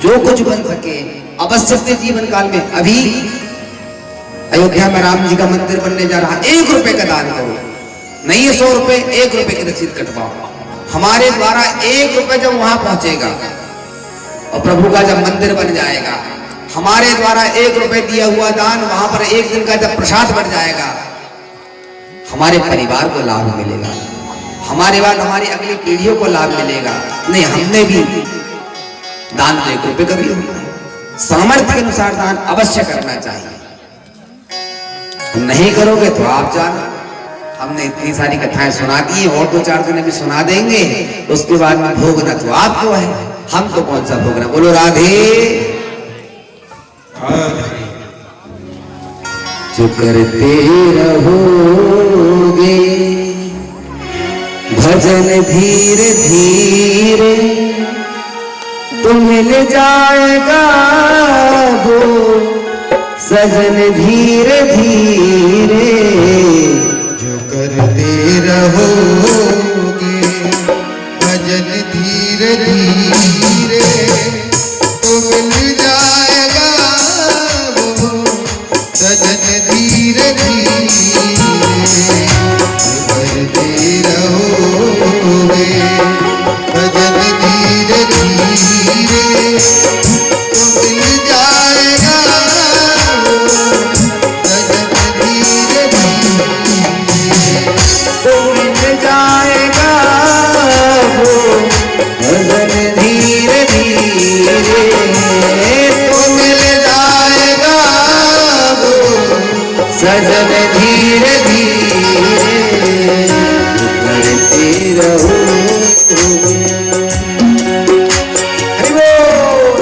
Speaker 1: जो कुछ बन सके अवश्य से जीवन काल में। अभी अयोध्या में राम जी का मंदिर बनने जा रहा, 1 रुपए का दान करो, नहीं है 100 रुपए, 1 रुपए की रसीद कटवाओ। हमारे द्वारा 1 रुपए जब वहां पहुंचेगा और प्रभु का जब मंदिर बन जाएगा, हमारे द्वारा 1 रुपए दिया हुआ दान वहां पर 1 दिन का जब प्रसाद बन जाएगा, हमारे परिवार को लाभ मिलेगा, हमारे बाद हमारी अगली पीढ़ियों को लाभ मिलेगा। नहीं, हमने भी दान तो 1 रुपए का भी होना है, सामर्थ्य के अनुसार दान अवश्य करना चाहिए। नहीं करोगे तो आप जानो, हमने इतनी सारी कथाएं सुना दी, और 2-4 दिन भी सुना देंगे, उसके बाद में भोगना तो आपको है, हम तो कौन सा भोगना। बोलो राधे। जो करते रहोगे भजन धीरे धीरे तो मिल जाएगा वो सजन धीरे धीरे।
Speaker 2: जो करते रहोगे भजन धीरे धीरे तो मिल जाएगा वो सजन धीरे धीरे। करते रहोगे भजन धीरे धीरे तो मिल जाएगा
Speaker 1: सजन धीरे धीरे करते रहो। हरि बोल।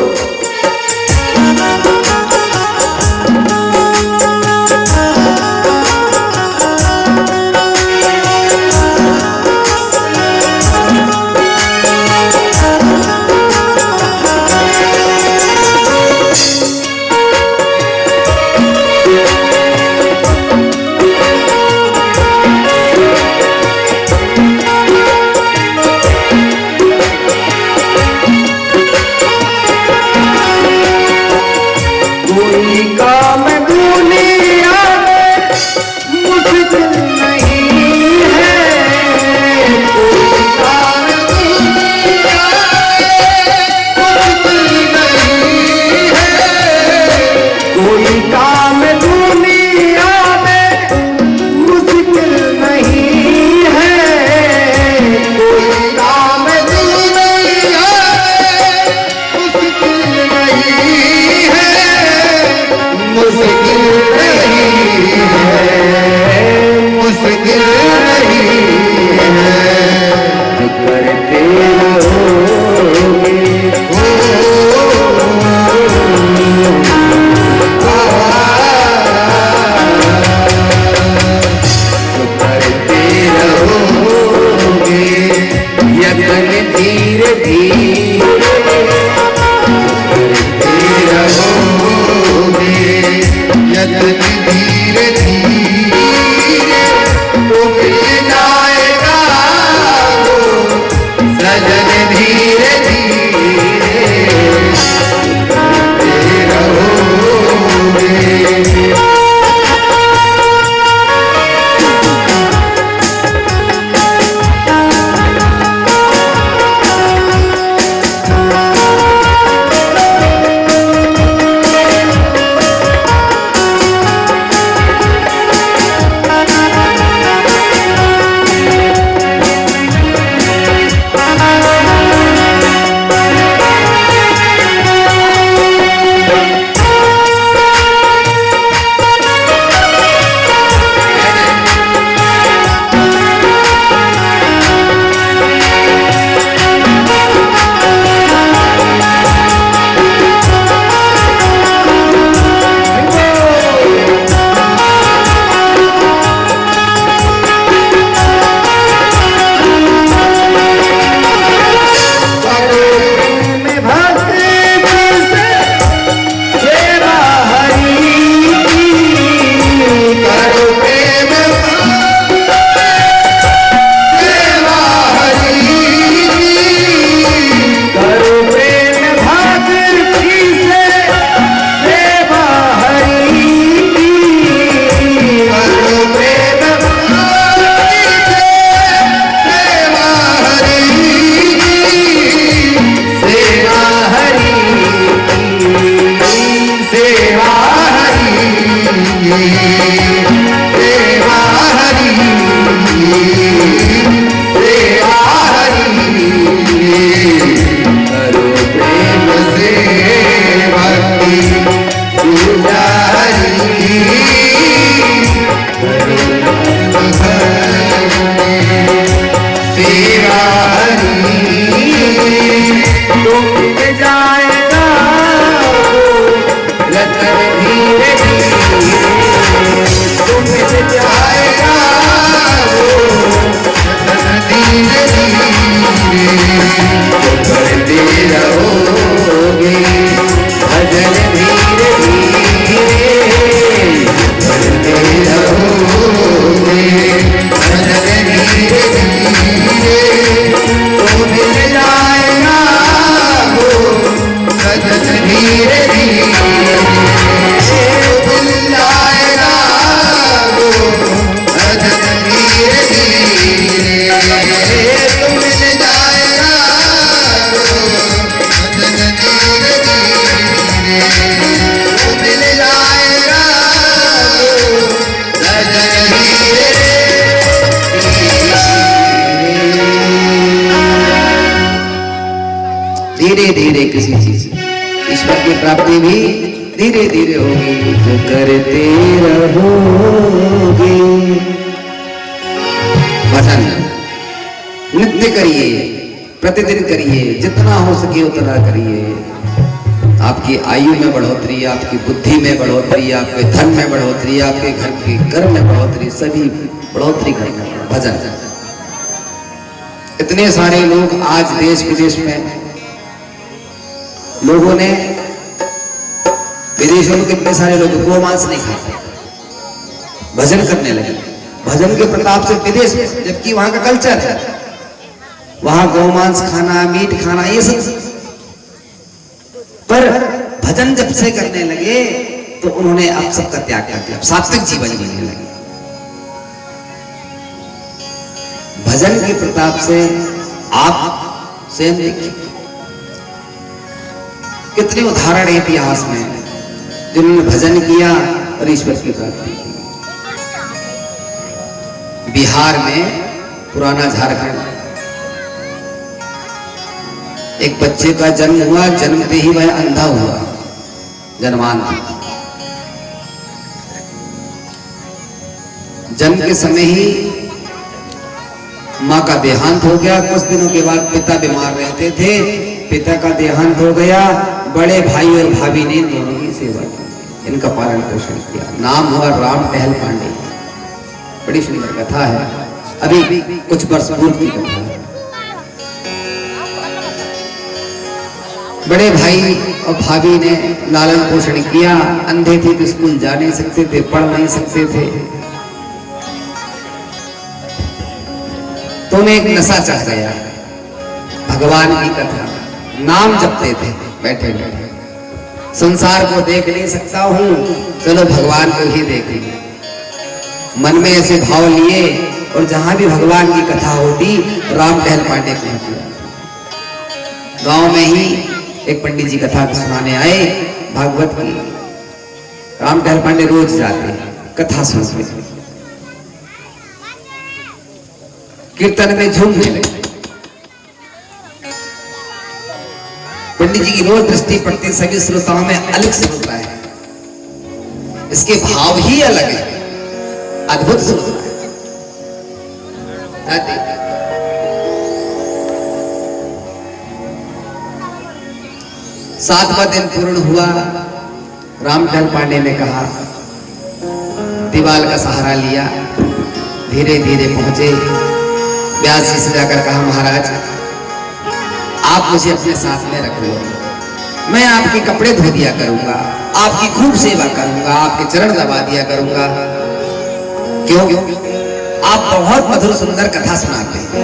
Speaker 1: धीरे धीरे किसी चीज ईश्वर की प्राप्ति भी धीरे धीरे होगी। जो करते रहोगे भजन नित्य करिए, प्रतिदिन करिए, जितना हो सके उतना करिए। आपकी आयु में बढ़ोतरी, आपकी बुद्धि में बढ़ोतरी, आपके धन में बढ़ोतरी, आपके घर के कर्म में बढ़ोतरी, सभी बढ़ोतरी करना भजन। इतने सारे लोग आज देश विदेश में लोगों ने, विदेशों में कितने सारे लोग गोमांस नहीं खाते, भजन करने लगे। भजन के प्रताप से विदेश में, जबकि वहां का कल्चर है, वहां गोमांस खाना, मीट खाना, ये सब। पर भजन जब से करने लगे तो उन्होंने अब सबका त्याग कर दिया, सात्विक जीवन जीने लगे। भजन के प्रताप से आप स्वयं देखिए कितने उदाहरण है इतिहास में जिन्होंने भजन किया और ईश्वर की प्राप्ति की। बिहार में, पुराना झारखंड, एक बच्चे का जन्म हुआ, जन्मते ही वह अंधा हुआ, जन्मांध। जन्म के समय ही मां का देहांत हो गया। कुछ दिनों के बाद पिता बीमार रहते थे, पिता का देहांत हो गया। बड़े भाई और भाभी ने दोनों की सेवा की, इनका पालन पोषण किया। नाम हुआ राम टहल पांडे। बड़ी सुंदर कथा है, अभी कुछ वर्ष पूर्व की कथा है। बड़े भाई और भाभी ने लालन पोषण किया। अंधे थे तो स्कूल जा नहीं सकते थे, पढ़ नहीं सकते थे, तो उन्हें एक नशा चढ़ गया, भगवान की कथा, नाम जपते थे बैठे बैठे। संसार को देख नहीं सकता हूं, चलो भगवान को ही देख लिए। मन में ऐसे भाव लिए और जहां भी भगवान की कथा होती, राम टहल पांडे पहुंच गया। गांव में ही एक पंडित जी कथा सुनाने आए, भागवत की। राम टहल पांडे रोज जाते, कथा सुनते, कीर्तन में झूमने लगे। पंडित जी की रोज दृष्टि पड़ती, सभी श्रोताओं में अलग से होता है, इसके भाव ही अलग है, अद्भुत श्रोता है। सातवां दिन पूर्ण हुआ। राम टहल पांडे ने कहा, दीवाल का सहारा लिया, धीरे धीरे पहुंचे। व्यास जी से जाकर कहा, महाराज आप मुझे अपने साथ में रख लो, मैं आपके कपड़े धो दिया करूंगा, आपकी खूब सेवा करूंगा, आपके चरण दबा दिया करूंगा। क्यों? आप बहुत मधुर सुंदर कथा सुनाते हैं,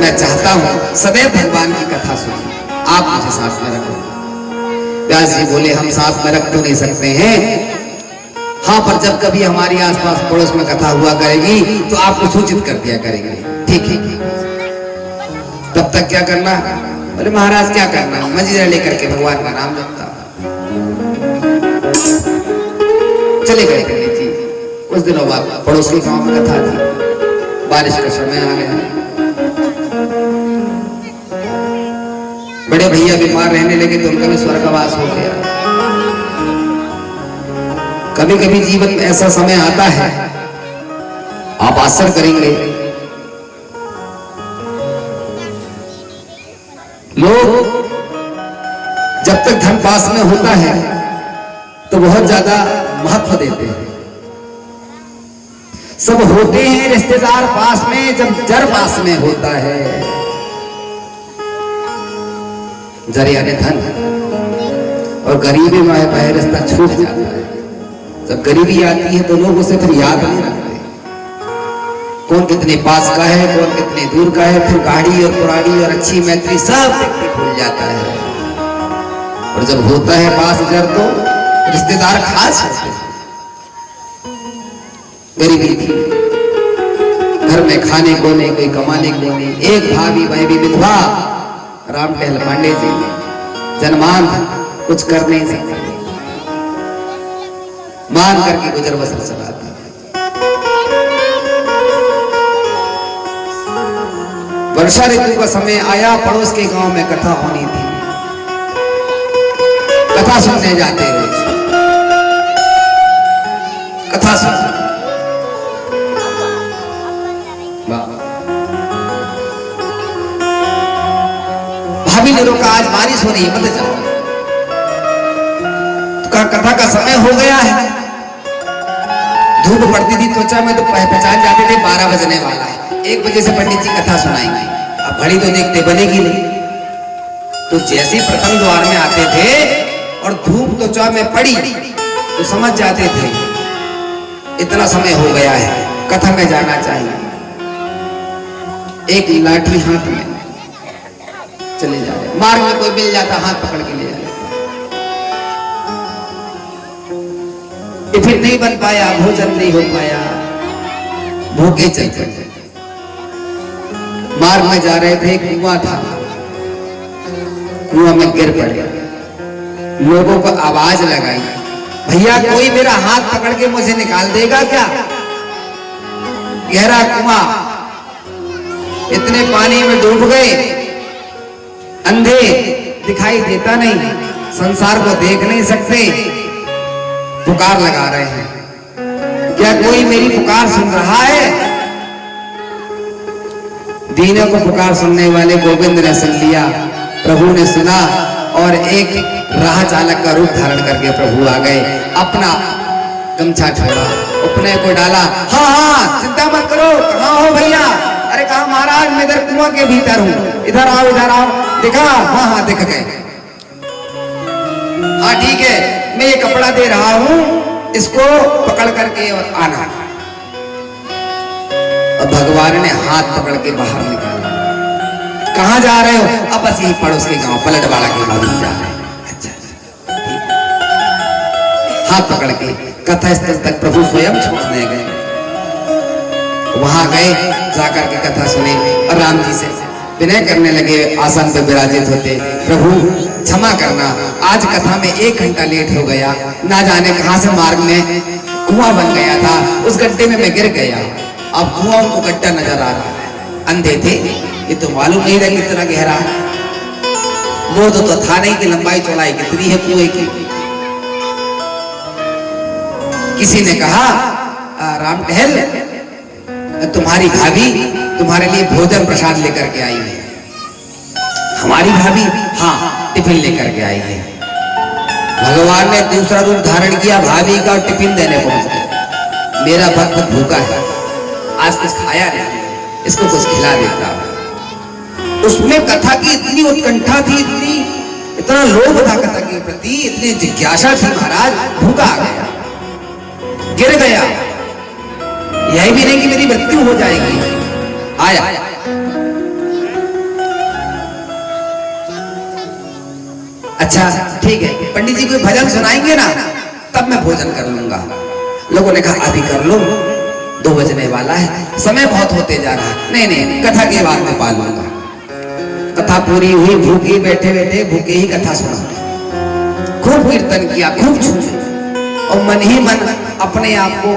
Speaker 1: मैं चाहता हूं सदैव भगवान की कथा सुनो, आप मुझे साथ में रखो। व्यास जी बोले, हम साथ में रख तो नहीं सकते हैं, हाँ, पर जब कभी हमारी आसपास पड़ोस में कथा हुआ करेगी तो आपको सूचित कर दिया करेंगे। ठीक है, तब तक क्या करना? बोले महाराज क्या करना, मंजीरा लेकर के भगवान का नाम जपता। चले गए पंडित जी। कुछ दिनों बाद पड़ोस के गांव में कथा थी, बारिश का समय आ गया, बड़े भैया बीमार रहने लगे तो उनका भी स्वर्गवास हो गया। कभी कभी जीवन में ऐसा समय आता है, आप आश्चर्य करेंगे, लोग जब तक धन पास में होता है तो बहुत ज्यादा महत्व देते हैं। सब होते हैं रिश्तेदार पास में जब जर पास में होता है। जर यानी धन, और गरीबी में रिश्ता छूट जाता है। जब गरीबी आती है तो लोग उसे फिर याद नहीं रखते, कौन कितने पास का है, कौन कितने दूर का है, फिर गाड़ी और पुरानी और अच्छी मैत्री सब व्यक्ति भूल जाता है। और जब होता है पास जर तो रिश्तेदार खास होते हैं। गरीबी थी, घर में खाने को नहीं, कोई कमाने को नहीं, एक भाभी वह भी विधवा। राम टहल पांडे जी जन्मांध, कुछ कर नहीं सकते, मान करके गुजर बसर चलाते। वर्षा ऋतु का समय आया, पड़ोस के गांव में कथा होनी थी। कथा सुनने जाते रोज, कथा सुन। भाभी ने रोका, आज बारिश हो रही है, मत जाओ। तो कहा कथा का समय हो गया है, धूप पड़ती थी त्वचा में तो पहचान जाते थे 12 बजने वाला है, 1 बजे से पंडित जी कथा सुनाएंगे। अब घड़ी तो देखते बनेगी नहीं, तो जैसे ही प्रथम द्वार में आते थे और धूप त्वचा में पड़ी तो समझ जाते थे इतना समय हो गया है, कथा में जाना चाहिए। एक लाठी हाथ में चले जा रहे, मार्ग में कोई मिल जाता हाथ पकड़ के ले जाता। फिर नहीं बन पाया, भोजन नहीं हो पाया, भूखे चल पड़े। मार्ग में जा रहे थे, कुआं था, कुआं में गिर पड़े। लोगों को आवाज लगाई, भैया कोई मेरा हाथ पकड़ के मुझे निकाल देगा क्या? गहरा कुआं, इतने पानी में डूब गए, अंधे, दिखाई देता नहीं, संसार को देख नहीं सकते, पुकार लगा रहे हैं, क्या कोई मेरी पुकार सुन रहा है? दीनों को पुकार सुनने वाले गोविंद ने सुन लिया, प्रभु ने सुना और एक राह चालक का रूप धारण करके प्रभु आ गए। अपना गमछा छोड़ा, उपने को डाला, हाँ हाँ चिंता मत करो, कहाँ हो भैया? अरे कहा महाराज मैं इधर कुआं के भीतर हूँ, इधर आओ इधर आओ। दिखा? हाँ हाँ दिख गए। हाँ ठीक है, मैं ये कपड़ा दे रहा हूं, इसको पकड़ करके और आना। और भगवान ने हाथ पकड़ के बाहर निकाला। कहां जा रहे हो? अब बस यही पड़ोस के गांव पलटवाड़ा के गांव जा रहे हैं। अच्छा हाथ पकड़ के कथा स्थल तक प्रभु स्वयं छोड़ने गए। वहां गए, जाकर के कथा सुने और राम जी से विनय करने लगे, आसन पे विराजित होते, प्रभु क्षमा करना, आज कथा में 1 घंटा लेट हो गया, ना जाने कहां से मार्ग में कुआं बन गया था, उस गड्ढे में मैं गिर गया। अब कुआं को गड्ढा नजर आ रहा है, अंधे थे, ये तो मालूम नहीं था कितना गहरा है, वो तो था नहीं कि लंबाई चौड़ाई कितनी है कुएं की। किसी ने कहा राम टहल, तुम्हारी भाभी तुम्हारे लिए भोजन प्रसाद लेकर के आई है। हमारी भाभी? हाँ, टिफिन लेकर के आई है। भगवान ने दूसरा रूप धारण किया, भाभी का टिफिन देने पहुंच गए। मेरा भक्त भूखा है, आज कुछ खाया नहीं, इसको कुछ खिला देता। उसमें कथा की इतनी उत्कंठा थी, इतना लोभ था कथा के प्रति, इतनी जिज्ञासा थी, महाराज भूखा आ गया, गिर गया, यही भी नहीं कि मेरी मृत्यु हो जाएगी, आया। अच्छा ठीक है, पंडित जी कोई भजन सुनाएंगे ना, तब मैं भोजन कर लूंगा। लोगों ने कहा अभी कर लो, 2 बजने वाला है, समय बहुत होते जा रहा है। नहीं नहीं, कथा के बाद में पा लूंगा। कथा पूरी हुई, भूखे बैठे बैठे भूखे ही कथा सुना, खूब कीर्तन किया, खूब छूटे, और मन ही मन अपने आप को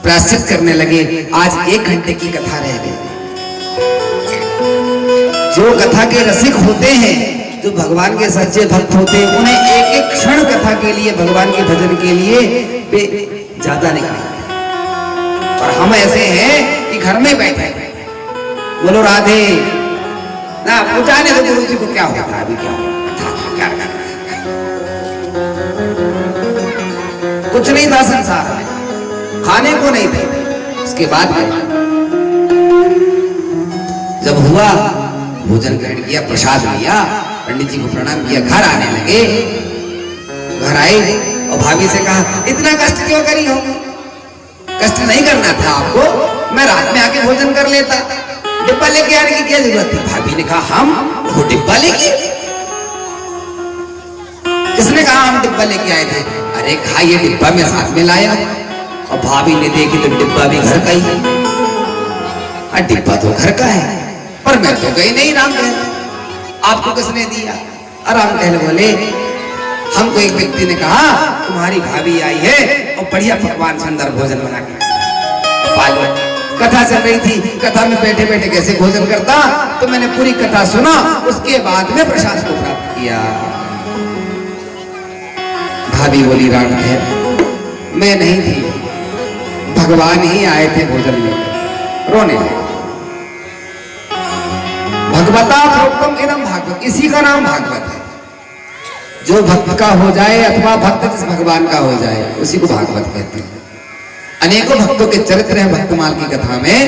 Speaker 1: प्रायश्चित करने लगे। आज 1 घंटे की कथा रह गई। जो कथा के रसिक होते हैं, जो भगवान के सच्चे भक्त होते हैं, उन्हें एक एक क्षण कथा के लिए, भगवान के भजन के लिए ज्यादा निकालते हैं। और हम ऐसे हैं कि घर में बैठे, बोलो राधे ना, पूछाने तो गुरु जी को क्या होता है, अभी क्या क्या कुछ नहीं था संसार में, खाने को नहीं थे। उसके बाद जब हुआ, भोजन ग्रहण किया, प्रसाद लिया, पंडित जी को प्रणाम किया, घर आने लगे। घर आए और भाभी से कहा इतना कष्ट क्यों करी हो? कष्ट नहीं करना था आपको, मैं रात में आके भोजन कर लेता, डिब्बा लेके आने की क्या जरूरत थी? भाभी ने कहा हम वो डिब्बा लेके? किसने कहा हम डिब्बा लेके आए थे? अरे कहा ये डिब्बा में साथ में लाया। और भाभी ने देखी तो डिब्बा भी घर का ही है। डिब्बा तो घर का है, पर मैं तो गई नहीं राम टहल, आपको किसने दिया? राम टहल बोले हमको एक व्यक्ति ने कहा तुम्हारी भाभी आई है और बढ़िया पकवान सुंदर भोजन बना के पालो। कथा चल रही थी, कथा में बैठे बैठे कैसे भोजन करता, तो मैंने पूरी कथा सुना, उसके बाद में प्रसाद को प्राप्त किया। भाभी बोली राम है, मैं नहीं थी, भगवान ही आए थे भोजन लेकर। रोने लगे। भगवता प्रोक्तम इदम भागवत, इसी का नाम भागवत है। जो भक्त का हो जाए अथवा भक्त जिस भगवान का हो जाए उसी को भागवत कहते हैं। अनेकों भक्तों के चरित्र हैं भक्तमाल की कथा में।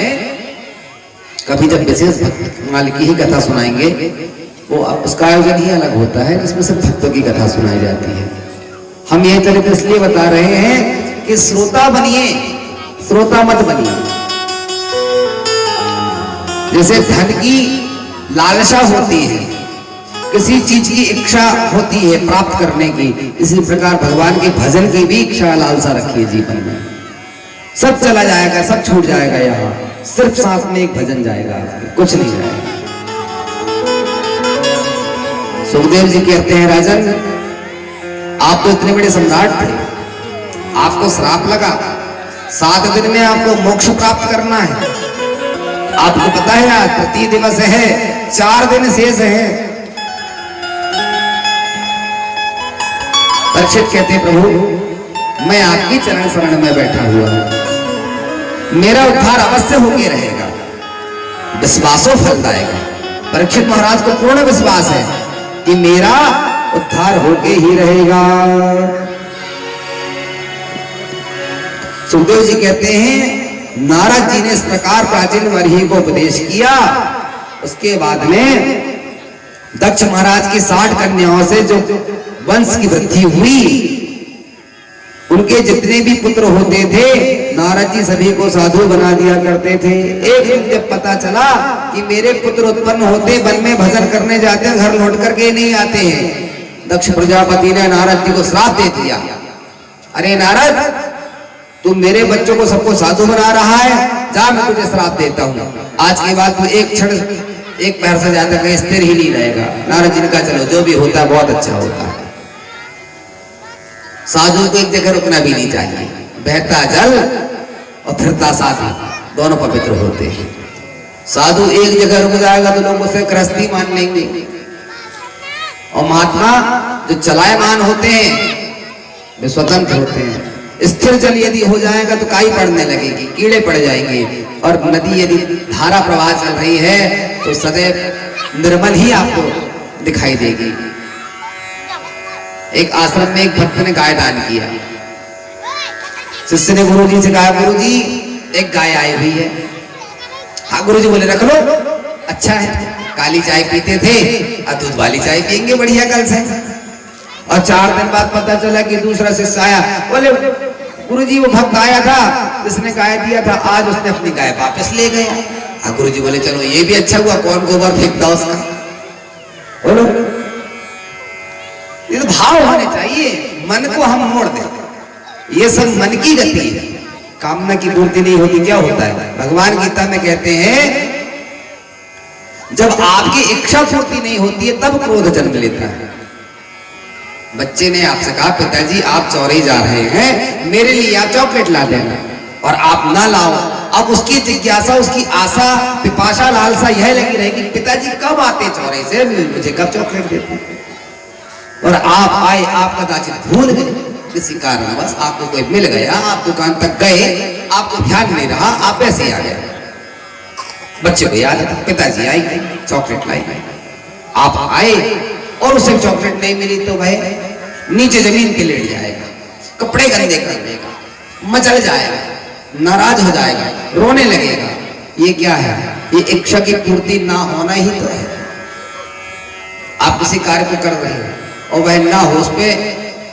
Speaker 1: कभी जब विशेष भक्तमाल की ही कथा सुनाएंगे, वो उसका आयोजन ही अलग होता है, इसमें सब भक्तों की कथा सुनाई जाती है। हम ये चरित्र इसलिए बता रहे हैं कि श्रोता बनिए, श्रोता मत बनिए। जैसे धन की लालसा होती है, किसी चीज की इच्छा होती है प्राप्त करने की, इसी प्रकार भगवान के भजन की भी इच्छा लालसा रखिए जीवन में। सब चला जाएगा, सब छूट जाएगा, यहाँ सिर्फ साथ में एक भजन जाएगा, आपके कुछ नहीं जाएगा। सुखदेव जी कहते हैं, राजन आप तो इतने बड़े सम्राट थे, आपको श्राप लगा, 7 दिन में आपको मोक्ष प्राप्त करना है। आपको पता है आज प्रति दिवस है, 4 दिन शेष है। परीक्षित कहते हैं, प्रभु मैं आपकी चरण शरण में बैठा हुआ हूं, मेरा उद्धार अवश्य होके रहेगा, विश्वासो फलदायक। परीक्षित महाराज को पूर्ण विश्वास है कि मेरा उद्धार होके ही रहेगा। सुखदेव जी कहते हैं, नारद जी ने इस प्रकार प्राचीन वर्ही को उपदेश किया। उसके बाद में दक्ष महाराज की 60 कन्याओं से जो वंश की वृद्धि हुई, उनके जितने भी पुत्र होते थे नारद जी सभी को साधु बना दिया करते थे। एक दिन जब पता चला कि मेरे पुत्र उत्पन्न होते वन में भजन करने जाते हैं, घर लौट करके नहीं आते हैं, दक्ष प्रजापति ने नारद जी को श्राप दे दिया। अरे नारद, तू मेरे बच्चों को सबको साधु बना रहा है, जा मैं तुझे श्राप देता हूँ, आज के बाद तू एक क्षण एक पैर से ज्यादा कहीं स्थिर ही नहीं रहेगा। नारद जी ने कहा, चलो जो भी होता है बहुत अच्छा होता है। साधु को एक जगह रुकना भी नहीं चाहिए, बहता जल और फिरता साधु दोनों पवित्र होते हैं। साधु एक जगह रुक जाएगा तो लोग उसे गृहस्थी मान लेंगे, और महात्मा जो चलायमान होते हैं वे स्वतंत्र होते हैं। स्थिर जल यदि हो जाएगा तो काई पड़ने लगेगी, कीड़े पड़ जाएंगे, और नदी यदि धारा प्रवाह चल रही है तो सदैव निर्मल ही आपको दिखाई देगी। एक आश्रम में एक भक्त ने गाय दान किया। शिष्य ने गुरु जी से कहा, गुरु जी एक गाय आई हुई है। हाँ गुरु जी बोले, रख लो, अच्छा है। काली चाय पीते थे, अब दूध वाली चाय पियेंगे बढ़िया कल से। और 4 दिन बाद पता चला कि दूसरा शिष्य आया, बोले गुरु जी वो भक्त आया था, जिसने गाय दिया था, आज उसने अपनी गाय वापस ले गया। गुरु जी बोले, चलो ये भी अच्छा हुआ, कौन गोबर फेंकता उसका। बोलो, ये तो भाव होने चाहिए, मन को हम मोड़ दें। ये सब मन की गति है, कामना की पूर्ति नहीं होती क्या होता है? भगवान गीता में कहते हैं, जब आपकी इच्छा पूर्ति नहीं होती है तब क्रोध जन्म लेता है। बच्चे ने आपसे कहा, पिताजी आप चौराहे जा रहे हैं, मेरे लिए आप चॉकलेट ला देना, और आप ना लाओ। अब उसकी जिज्ञासा, उसकी आशा, पिपाशा, लालसा यह लगी रहेगी, पिताजी कब आते चौराहे से, मुझे कब चॉकलेट देते। और आप आए, आप कदाचित भूल गए, किसी कारणवश आपको कोई मिल गया, आप दुकान तक गए, आपको ध्यान नहीं रहा, आप ऐसे ही आ गए। बच्चे को याद है, पिताजी आए, चॉकलेट लाई, आप आए और उसे चॉकलेट नहीं मिली तो वह नीचे जमीन पे लेट जाएगा, कपड़े गंदे कर देगा, मचल जाएगा, नाराज हो जाएगा, रोने लगेगा। ये क्या है? ये इच्छा की पूर्ति ना होना ही तो है। आप किसी कार्य को कर रहे हैं और वह ना हो, उस पे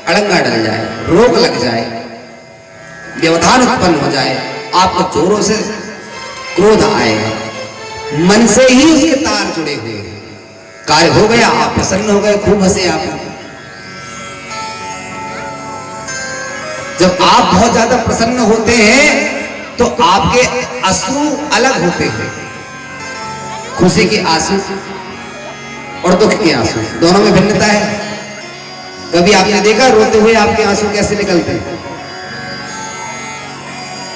Speaker 1: अड़ंगा डल जाए, रोक लग जाए, व्यवधान उत्पन्न हो जाए, आपको जोरों से क्रोध आएगा। मन से ही उसके तार जुड़े हुए हैं। कार्य हो गया, आप प्रसन्न हो गए, खूब हंसे आप। जब आप बहुत ज्यादा प्रसन्न होते हैं तो आपके अश्रु अलग होते हैं। खुशी के आंसू और दुख के आंसू दोनों में भिन्नता है। कभी आपने देखा रोते हुए आपके आंसू कैसे निकलते हैं?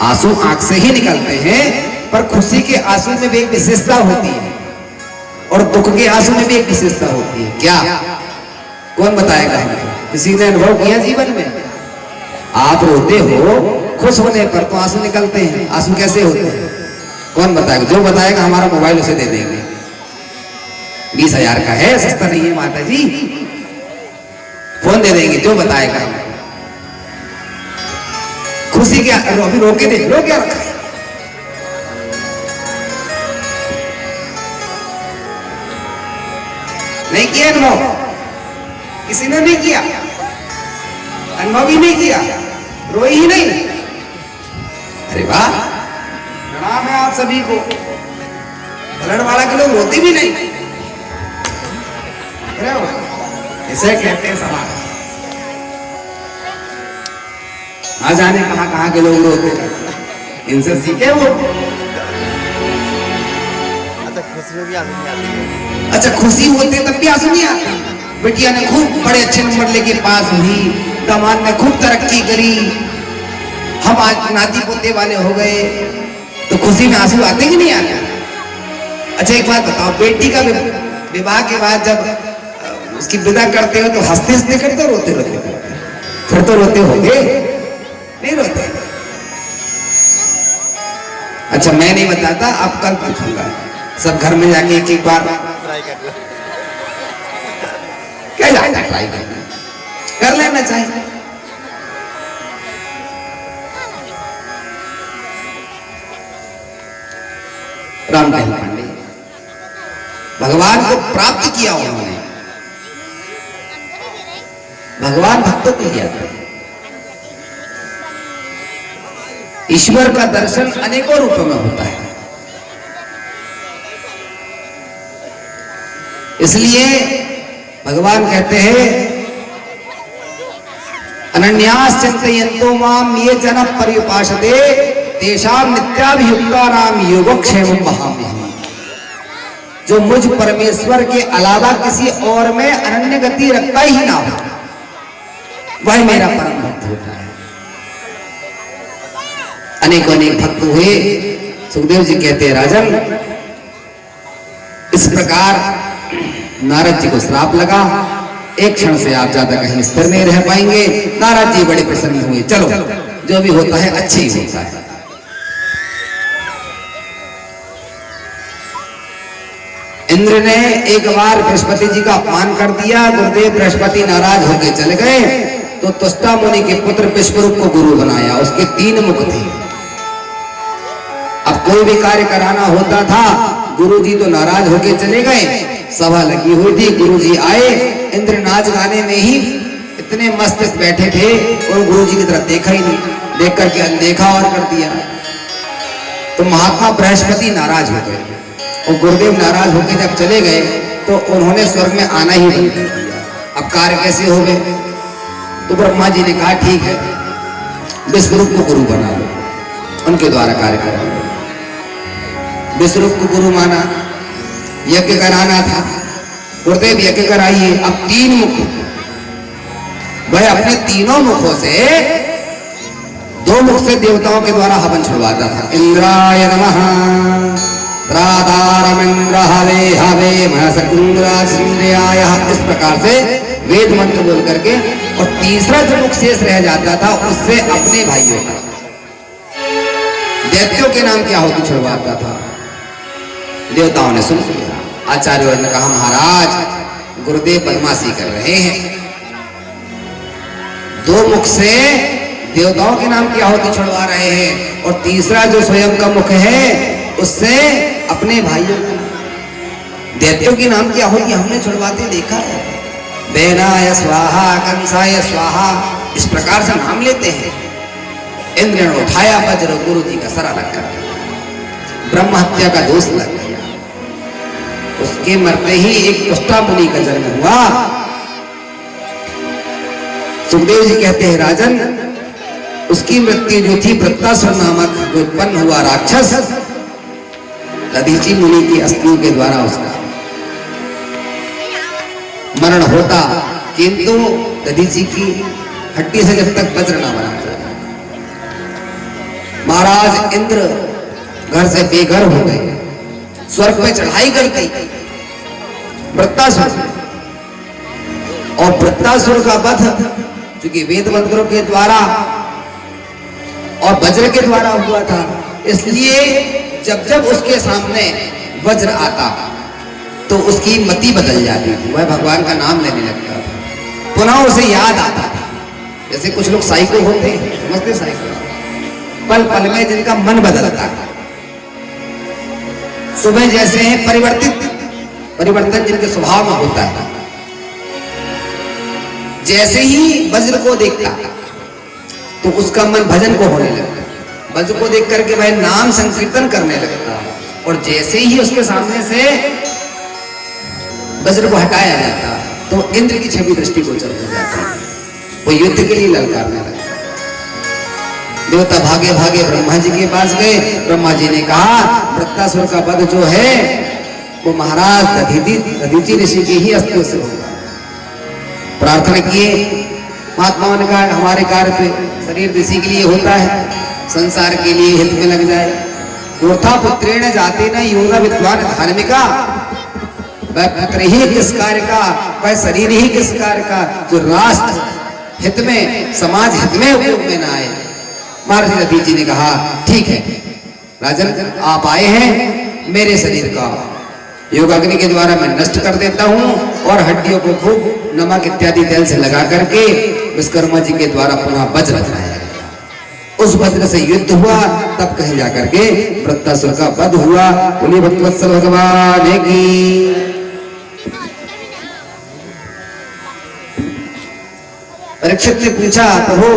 Speaker 1: आंसू आंख से ही निकलते हैं, पर खुशी के आंसू में भी एक विशेषता होती है और दुख के आंसू में भी एक विशेषता होती है। क्या? कौन बताएगा हमको? किसी ने अनुभव किया जीवन में? आप रोते हो खुश होने पर तो आंसू निकलते हैं, आंसू कैसे होते हैं? कौन बताएगा? जो बताएगा हमारा मोबाइल उसे दे देंगे। 20,000 का है, सस्ता नहीं है माता जी, फोन दे देंगे जो बताएगा। खुशी क्या, अभी रोके दे, रो क्या रखा है? नहीं किया अनुभव, किसी ने नहीं किया, अनुभव ही नहीं किया, रोई ही नहीं। अरे वाह, प्रणाम है आप सभी को। बलड़वाड़ा के लोग रोते भी नहीं, इसे कहते हैं समाज। ना जाने कहां कहां के लोग रोते हैं, इनसे सीखे वो।
Speaker 3: खुशी भी आंसू नहीं आती।
Speaker 1: अच्छा, खुशी होते तब भी आंसू नहीं आते। बिटिया ने खूब बड़े अच्छे नंबर लेके पास हुई, दामाद ने खूब तरक्की करी, हम आज नाती पोते वाले हो गए, तो खुशी में आंसू आते कि नहीं आते? अच्छा एक बात बताओ, बेटी का विवाह के बाद जब उसकी विदा करते हो तो हंसते हंसते करते हो, रोते रोते करते? फिर तो रोते होंगे, नहीं रोते? अच्छा मैं नहीं बताता, अब कल पूछूंगा सब घर में जाके एक एक बार
Speaker 3: ट्राई कर लो।
Speaker 1: क्या जाता ट्राई करना, कर लेना चाहिए। रामदयाल पांडे भगवान को प्राप्त किया, उन्होंने भगवान भक्तों को किया था। ईश्वर का दर्शन अनेकों रूपों में होता है, इसलिए भगवान कहते हैं अनन्यास चिंतयन्तो माम ये जन पर्युपासते तेषां नित्याभियुक्तानां योगक्षेमं वहाम्यहम्। जो मुझ परमेश्वर के अलावा किसी और में अनन्य गति रखता ही ना हो, वह मेरा परम भक्त होता है। अनेकों अनेक भक्त हुए। सुखदेव जी कहते हैं राजन, इस प्रकार नारद जी को श्राप लगा, एक क्षण से आप ज्यादा कहीं स्थिर नहीं रह पाएंगे। नारद जी बड़े प्रसन्न हुए, चलो जो भी होता है अच्छे ही होता है। इंद्र ने एक बार बृहस्पति जी का अपमान कर दिया, गुरुदेव बृहस्पति नाराज होकर चले गए, तो तुष्टा मुनि के पुत्र विश्वरूप को गुरु बनाया। उसके 3 मुख थे। अब कोई भी कार्य कराना होता था, गुरु जी तो नाराज होकर चले गए। सभा लगी हुई थी, गुरु जी आए, इंद्र नाच गाने में ही इतने मस्त बैठे थे और गुरु जी की तरफ देखा ही नहीं, देख करके अनदेखा और कर दिया। तो महात्मा बृहस्पति नाराज हो गए और गुरुदेव नाराज होकर जब चले गए तो उन्होंने स्वर्ग में आना ही बंद कर दिया। अब कार्य कैसे हो गए? तो ब्रह्मा जी ने कहा ठीक है, विश्वरूप को गुरु बना लो, उनके द्वारा कार्य करा लो। विश्वरूप को गुरु माना, यज्ञ कराना था, गुरुदेव यज्ञ कराइए। अब 3 मुख, वह अपने तीनों मुखों से 2 मुख से देवताओं के द्वारा हवन छुड़वाता था। इंद्राय नमः राधारमिंद्र हवे हवे महसकुंद्राय, इस प्रकार से वेद मंत्र बोल करके, और तीसरा जो मुख शेष रह जाता था उससे अपने भाइयों का, दैत्यों के नाम की आहुति छुड़वाता था। देवताओं ने सुन लिया। आचार्यों ने कहा महाराज गुरुदेव बदमाशी कर रहे हैं, 2 मुख से देवताओं के नाम की आहुति छुड़वा रहे हैं, और तीसरा जो स्वयं का मुख है उससे अपने भाइयों का, दैत्यों के नाम की आहुति हमने छुड़वाते देखा है। देनाय स्वाहा कंसाय स्वाहा, इस प्रकार से नाम लेते हैं। इंद्र ने उठाया वज्र, गुरु जी का सर अलग कर दिया, ब्रह्म हत्या का दोष लग गया। उसके मरते ही एक तुष्टा मुनि का जन्म हुआ। सुखदेव जी कहते हैं राजन, उसकी मृत्यु जो थी वृत्तासुर नामक जो उत्पन्न हुआ राक्षस, दधीचि मुनि की अस्थियों के द्वारा उसका मरण होता, किंतु दधीचि की हड्डी से जब तक वज्र ना बना जाए। महाराज इंद्र घर से बेघर हो गए, स्वर्ग पे चढ़ाई करती वृत्तासुर, और वृत्तासुर का वध चूंकि वेद मंत्रों के द्वारा और वज्र के द्वारा हुआ था, इसलिए जब जब उसके सामने वज्र आता तो उसकी मति बदल जाती थी, वह भगवान का नाम लेने लगता था, पुनः उसे याद आता था। जैसे कुछ लोग साइको होते हैं, समझते साइको, पल पल में जिनका मन बदलता है, सुबह जैसे हैं परिवर्तन जिनके स्वभाव में होता है। जैसे ही वज्र को देखता तो उसका मन भजन को होने लगता, वज्र को देख करके वह नाम संकीर्तन करने लगता, और जैसे ही उसके सामने से वज्र को हटाया जाता तो इंद्र की छवि दृष्टि गोचर हो जाती, वो युद्ध के लिए ललकारने लगता। देवता भागे भागे ब्रह्मा जी के पास गए, ब्रह्मा जी ने कहा वृत्तासुर का वध जो है वो महाराज दधीचि ऋषि के ही अस्त्रों से होगा। प्रार्थना किए, महात्माओं ने कहा हमारे कार्य पे शरीर ऋषि के लिए होता है, संसार के लिए हित में लग जाए। मूर्था पुत्रेण जाते न योगा विद्वान धार्मिका, वह पुत्र ही किस कार्य का, वह शरीर ही किस कार्य का जो राष्ट्र हित में, समाज हित में उपयोग में ना आए। महर्षि दधीचि ने कहा ठीक है राजन, आप आए हैं, मेरे शरीर का योगाग्नि के द्वारा मैं नष्ट कर देता हूं और हड्डियों को खूब नमक इत्यादि तेल से लगा करके विश्वकर्मा जी के द्वारा पुनः वज्र बनाया गया। उस वज्र से युद्ध हुआ, तब कहीं जाकर के वृत्तासुर का वध हुआ। बोलिए भक्तवत्सल भगवान की। परीक्षित ने पूछा प्रभु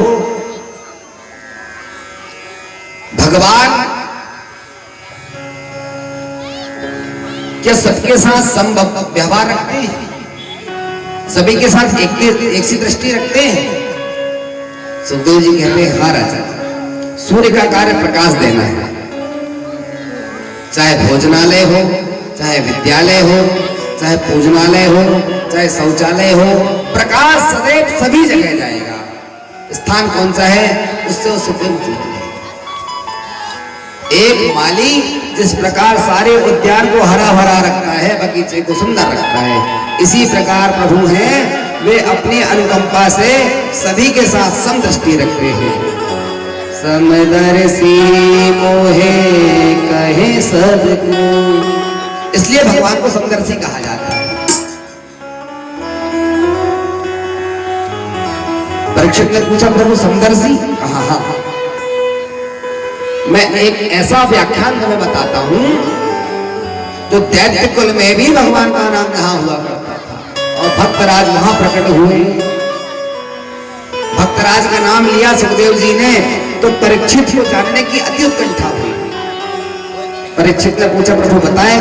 Speaker 1: भगवान क्या सबके साथ संभव व्यवहार रखते हैं, सभी के साथ एक सी दृष्टि रखते हैं? सुखदेव जी कहते हैं हाँ राजा, सूर्य का कार्य प्रकाश देना है, चाहे भोजनालय हो, चाहे विद्यालय हो, चाहे पूजनालय हो, चाहे शौचालय हो, प्रकाश सदैव सभी जगह जाएगा। स्थान कौन सा है उससे उससे कोई मतलब नहीं। एक माली जिस प्रकार सारे उद्यान को हरा भरा रखता है, बगीचे को सुंदर रखता है, इसी प्रकार प्रभु हैं, वे अपनी अनुकंपा से सभी के साथ समदृष्टि रखते हैं। समदर्शी मोहे कहे सबको, इसलिए भगवान को समदर्शी कहा जाता है। परीक्षित ने पूछा प्रभु समदर्शी? कहा हाँ, मैं एक ऐसा व्याख्यान तुम्हें बताता हूं तो दैत्य कुल में भी भगवान का नाम यहाँ हुआ करता था और भक्तराज वहां प्रकट हुए। भक्तराज का नाम लिया सुखदेव जी ने तो परीक्षित को जानने की अति उत्कंठा हुई। परीक्षित ने पूछा प्रभु बताएं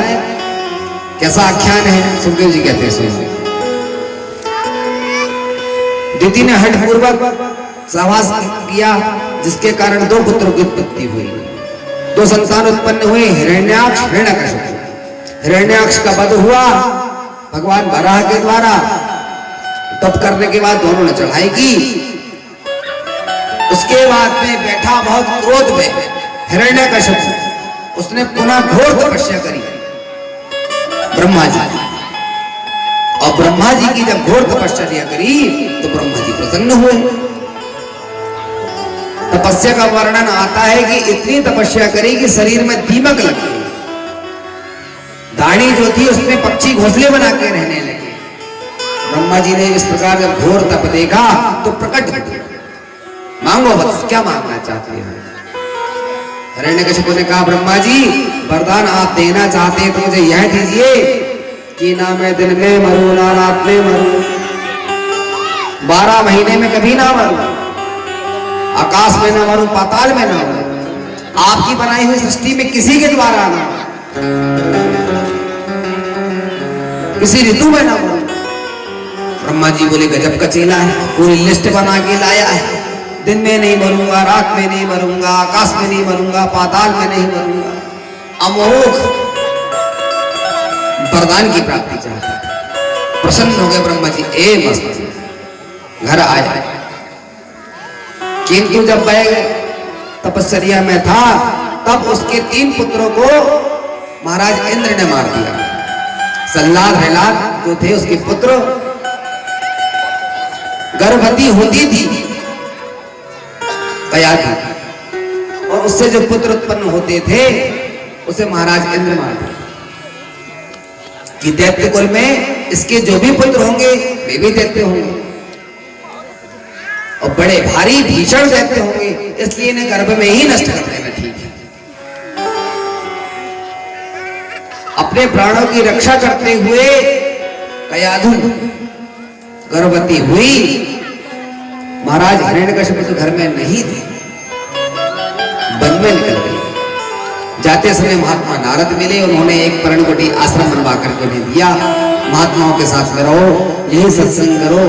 Speaker 1: कैसा आख्यान है? सुखदेव जी कहते हैं दिति ने हठ पूर्वक सहवास किया, जिसके कारण दो पुत्रों की उत्पत्ति हुई, दो संतान उत्पन्न हुए, हिरण्याक्ष हिरण्यकशिपु। हिरण्याक्ष का वध हुआ भगवान वराह के द्वारा, तप करने के बाद दोनों ने चढ़ाई की। उसके बाद में बैठा बहुत क्रोध में हिरण्यकशिपु, उसने पुनः घोर तपस्या करी ब्रह्मा जी, और ब्रह्मा जी की जब घोर तपस्या करी तो ब्रह्मा जी प्रसन्न हुए। तपस्या का वर्णन आता है कि इतनी तपस्या करी कि शरीर में दीमक लग गई, दाढ़ी जो थी उसमें पक्षी घोंसले बना के रहने लगे। ब्रह्मा जी ने इस प्रकार जब घोर तप देखा तो प्रकट हुए, मांगो बस क्या मांगना चाहते हैं? हिरण्यकशिपु ने कहा ब्रह्मा जी वरदान आप देना चाहते हैं तो मुझे यह दीजिए कि ना मैं दिन में मरूं ना रात में मरूं, 12 महीने में कभी ना मरूं, आकाश में ना मरूं, पाताल में ना मरूं, आपकी बनाई हुई सृष्टि में किसी के द्वारा ना, किसी ऋतु में ना मरूं। ब्रह्मा जी बोले गजब का चेला है, पूरी लिस्ट बना के लाया है, दिन में नहीं मरूंगा, रात में नहीं मरूंगा, आकाश में नहीं मरूंगा, पाताल में नहीं मरूंगा, अमोघ वरदान की प्राप्ति चाहता। प्रसन्न हो गए ब्रह्मा जी, ए मस्त घर आए। किंतु जब वह तपस्या में था तब उसके 3 पुत्रों को महाराज इंद्र ने मार दिया। सल्लाद हलाद जो थे उसके पुत्र, गर्भवती होती थी कया थी, उससे जो पुत्र उत्पन्न होते थे उसे महाराज इंद्र मानते कि दैत्य कुल में इसके जो भी पुत्र होंगे वे भी दैत्य होंगे और बड़े भारी भीषण दैत्य होंगे, इसलिए इन्हें गर्भ में ही नष्ट कर देना ठीक है। अपने प्राणों की रक्षा करते हुए कयाधु गर्भवती हुई। महाराज हिरण्यकश्यप तो घर में नहीं थे, वन में निकल गए। जाते समय महात्मा नारद मिले, उन्होंने एक पर्णकुटी आश्रम बनवा करके उन्हें दिया, महात्माओं के साथ में रहो, यही सत्संग करो।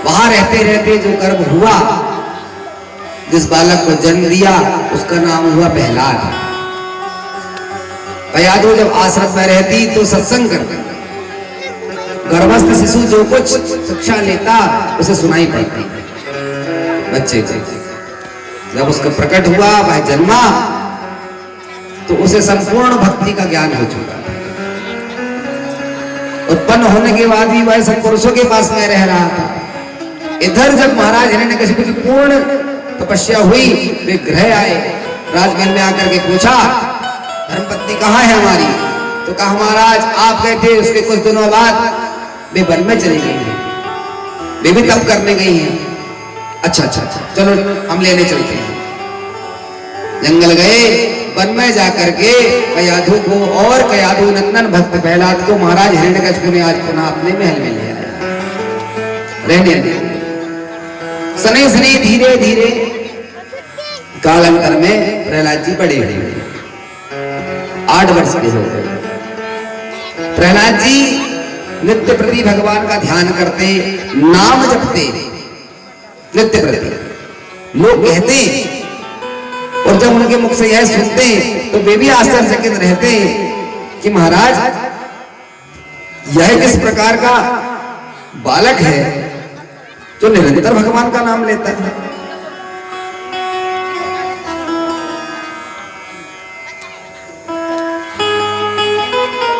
Speaker 1: वहां रहते रहते जो गर्भ हुआ, जिस बालक को जन्म दिया, उसका नाम हुआ प्रहलाद। कयाधु जब आश्रम में रहती तो सत्संग करती, गर्भस्थ शिशु जो कुछ शिक्षा लेता उसे सुनाई पड़ती बच्चे को। जब उसका प्रकट हुआ, वह जन्मा, तो उसे संपूर्ण भक्ति का ज्ञान हो चुका था। उत्पन्न होने के बाद भी वह सब पुरुषों के पास में रह रहा था। इधर जब महाराज हिरण्यकशिपु की पूर्ण तपस्या हुई, वे गृह आए, राजमहल में आकर के पूछा धर्मपत्नी कहाँ है हमारी? तो कहा महाराज आप गए थे, उसके कुछ दिनों बाद वे वन में चली गई हैं, वे भी तप करने गई हैं। अच्छा अच्छा अच्छा, चलो हम लेने चलते हैं। जंगल गए, वन में जाकर के कयाधु को और कयाधु नंदन भक्त प्रहलाद को महाराज हिरण्यकशिपु ने आज पुनः अपने महल में ले आया। रहने दिया। सने सने धीरे धीरे कालांतर में प्रहलाद जी बड़े हुए, 8 वर्ष के हो गए। प्रहलाद जी नित्य प्रति भगवान का ध्यान करते, नाम जपते नित्य प्रति। लोग कहते और जब उनके मुख से यह सुनते तो वे भी आश्चर्यचकित रहते कि महाराज यह किस प्रकार का बालक है जो निरंतर भगवान का नाम लेता है।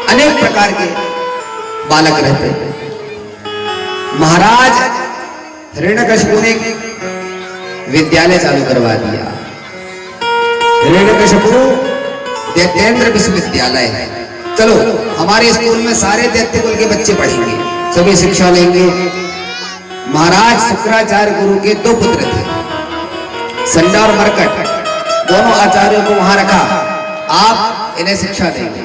Speaker 1: अनेक प्रकार के बालक रहते हैं। महाराज हिरण्यकशिपु ने विद्यालय चालू करवा दिया। हिरण्यकशिपु दैत्येंद्र विश्वविद्यालय है। चलो हमारे स्कूल में सारे दैत्य कुल के बच्चे पढ़ेंगे, सभी शिक्षा लेंगे। महाराज शुक्राचार्य गुरु के 2 पुत्र थे, संडा और मरकट, दोनों आचार्यों को वहां रखा, आप इन्हें शिक्षा देंगे।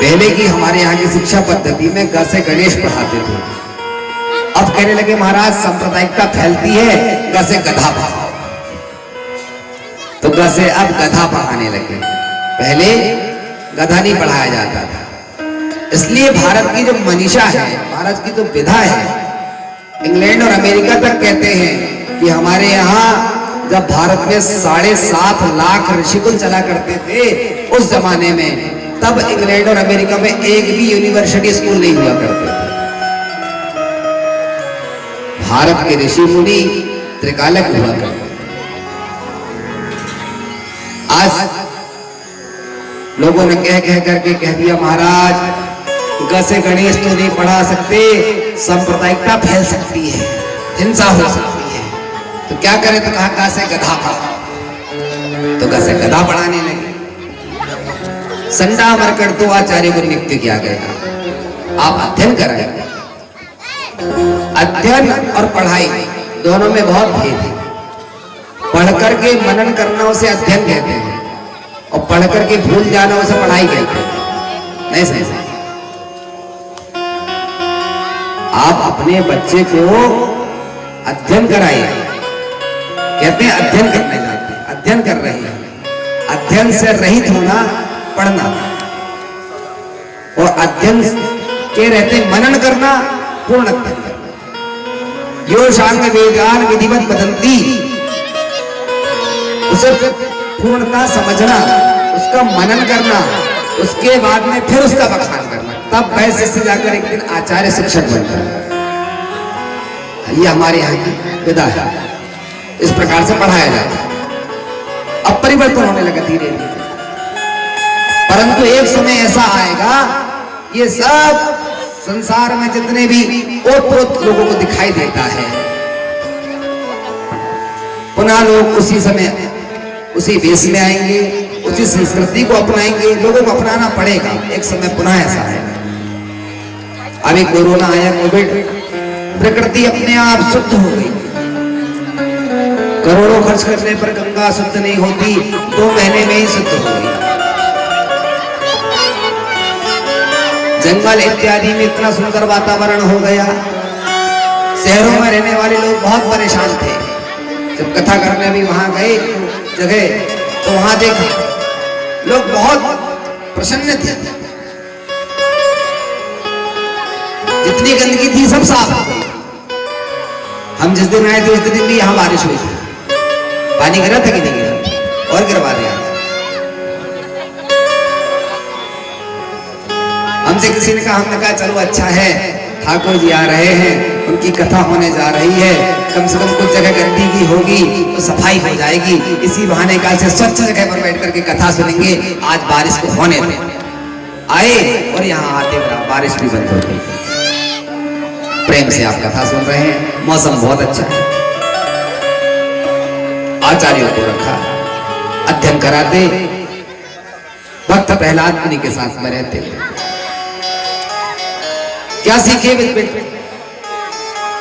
Speaker 1: पहले की हमारे यहाँ की शिक्षा पद्धति में ग से गणेश पढ़ाते थे, अब कहने लगे महाराज सांप्रदायिकता फैलती है, ग से गधा पढ़ाओ, तो ग से अब गधा पढ़ाने लगे। पहले गधा नहीं पढ़ाया जाता था। इसलिए भारत की जो मनीषा है, भारत की जो विधा है, इंग्लैंड और अमेरिका तक कहते हैं कि हमारे यहाँ जब भारत में 7.5 लाख ऋषिकुल चला करते थे उस जमाने में, तब इंग्लैंड और अमेरिका में एक भी यूनिवर्सिटी स्कूल नहीं हुआ करते थे। भारत के ऋषि मुनि त्रिकालक हुआ करते थे। आज लोगों ने कह कह करके कह दिया महाराज ग से गणेश तो नहीं पढ़ा सकते, सांप्रदायिकता फैल सकती है, हिंसा हो सकती है, तो क्या करें? तो कहा ग से गधा पढ़ा, तो ग से गधा पढ़ाने लगे। संडा मरकट 2 आचार्य को नियुक्त किया गया, आप अध्ययन कराएंगे। अध्ययन और पढ़ाई दोनों में बहुत भेद है। पढ़ करके मनन करना उसे अध्ययन कहते हैं, और पढ़ करके भूल जाना उसे पढ़ाई कहते हैं। नहीं सही। आप अपने बच्चे को अध्ययन कराइए, कहते हैं अध्ययन करने जाते हैं, अध्ययन कर रहे हैं। अध्ययन से रहित होना पढ़ना, और अध्ययन के रहते मनन करना, पूर्ण अध्ययन करना। यो शांग वेदान विधिवत बदंती, उसे पूर्णता समझना, उसका मनन करना, उसके बाद में फिर उसका बखान करना, तब वह शिष्य जाकर एक दिन आचार्य शिक्षक बनता है। ये हमारे यहाँ की विधा है, इस प्रकार से पढ़ाया जाता है। अब परिवर्तन होने लगा धीरे धीरे, परंतु एक समय ऐसा आएगा, ये सब संसार में जितने भी ओत-प्रोत लोगों को दिखाई देता है, पुनः लोग उसी समय उसी देश में आएंगे, उसी संस्कृति को अपनाएंगे। लोगों को अपनाना पड़ेगा, एक समय पुनः ऐसा है। अभी कोरोना आया, कोविड, प्रकृति अपने आप शुद्ध हो गई। करोड़ों खर्च करने पर गंगा शुद्ध नहीं होती, 2 महीने में ही शुद्ध हो गई। जंगल इत्यादि में इतना सुंदर वातावरण हो गया। शहरों में रहने वाले लोग बहुत परेशान थे। जब कथा करने भी वहां गए जगह, तो वहां देखा लोग बहुत प्रसन्न थे। जितनी गंदगी थी सब साफ हो गई। हम जिस दिन आए थे उस दिन भी यहां बारिश हुई थी। पानी गिरा था कि नहीं गिरा? और गिरवा दिया। हमसे किसी ने कहा, हमने कहा चलो अच्छा है, ठाकुर जी आ रहे हैं, उनकी कथा होने जा रही है, कम से कम कुछ जगह गंदगी होगी तो सफाई हो जाएगी। इसी बहाने काल से स्वच्छ जगह पर बैठ करके कथा सुनेंगे। आज बारिश को होने दे। आए और यहाँ आते बारिश भी बंद हो गई। प्रेम से आप कथा सुन रहे हैं, मौसम बहुत अच्छा है। आचार्यों को रखा, अध्ययन कराते, भक्त प्रहलाद मुनि के साथ में रहते। क्या सीखे?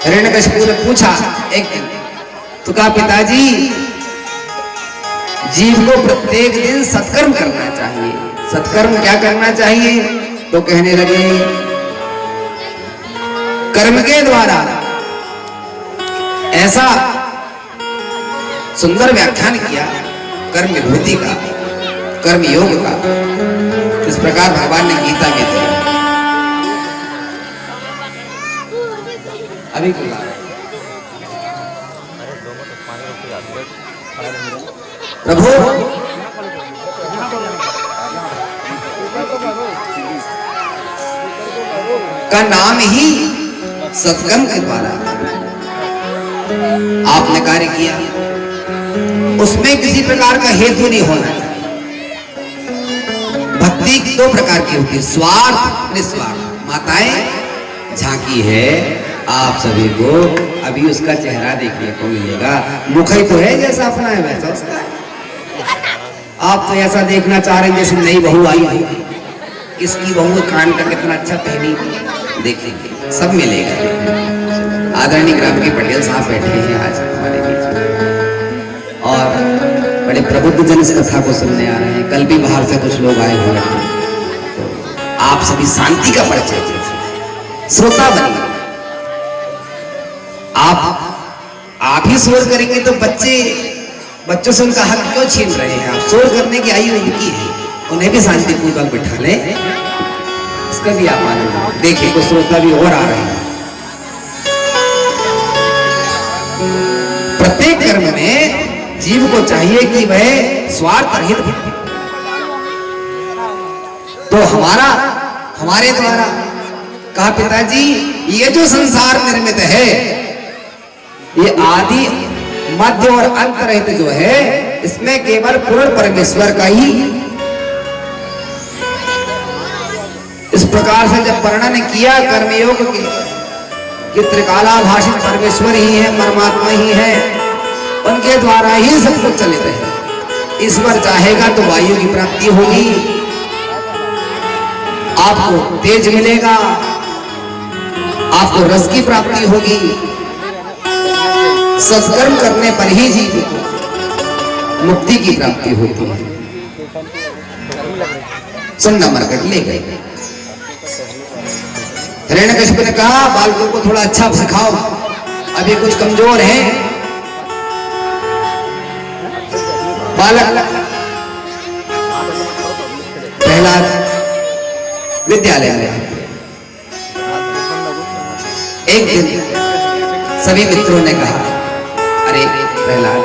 Speaker 1: हिरण्यकशिपु ने पूछा एक दिन, तो कहा पिताजी जीव को प्रत्येक दिन सत्कर्म करना चाहिए। सत्कर्म क्या करना चाहिए? तो कहने लगे कर्म के द्वारा। ऐसा सुंदर व्याख्यान किया कर्म विभूति का, कर्म योग का। इस प्रकार भगवान ने गीता में दिया। अभी प्रभु का नाम ही सत्कर्म के द्वारा आपने कार्य किया। उसमें किसी प्रकार का हेतु नहीं होना चाहिए। भक्ति 2 प्रकार की होती है, स्वार्थ निस्वार्थ। माताएं झांकी है आप सभी को, अभी उसका चेहरा देखने को मिलेगा। मुख ही तो है जैसा अपना है वैसा उसका है। आप तो ऐसा देखना चाह रहे हैं जैसे नई बहू आई है, किसकी बहू कान का कितना अच्छा पहनी, देखेंगे सब मिलेगा। आदरणीय ग्राम के पटेल साहब बैठे हैं आज हमारे बीच और बड़े प्रबुद्ध जन इस कथा को सुनने आ रहे हैं। कल भी बाहर से कुछ लोग आए हुए हैं। तो आप सभी शांति का परिचय दीजिए, श्रोता बनिए। आप ही शोर करेंगे तो बच्चों से उनका हक क्यों छीन रहे हैं? आप शोर करने की आयु इनकी है, उन्हें भी शांतिपूर्वक बिठा लें। इसका भी आप मानो। देखिए कुछ श्रोता भी और आ रहे हैं। प्रत्येक कर्म में जीव को चाहिए कि वह स्वार्थ रहित हो। तो हमारे द्वारा कहा पिताजी ये जो संसार निर्मित है, ये आदि मध्य और अंत रहित जो है, इसमें केवल पूर्ण परमेश्वर का ही। इस प्रकार से जब वर्णन किया कर्मयोग के कि त्रिकालाभाषित परमेश्वर ही है, परमात्मा ही है, उनके द्वारा ही सब कुछ चलित है। ईश्वर चाहेगा तो वायु की प्राप्ति होगी, आपको तेज मिलेगा, आपको रस की प्राप्ति होगी। सत्कर्म करने पर ही जीव को मुक्ति की प्राप्ति होती है। सुनना मरकट ले गए। हिरण्यकशिपु ने कहा बालकों को थोड़ा अच्छा सिखाओ, अभी कुछ कमजोर हैं। बालक प्रहलाद विद्यालय में एक दिन सभी मित्रों ने कहा, अरे प्रहलाद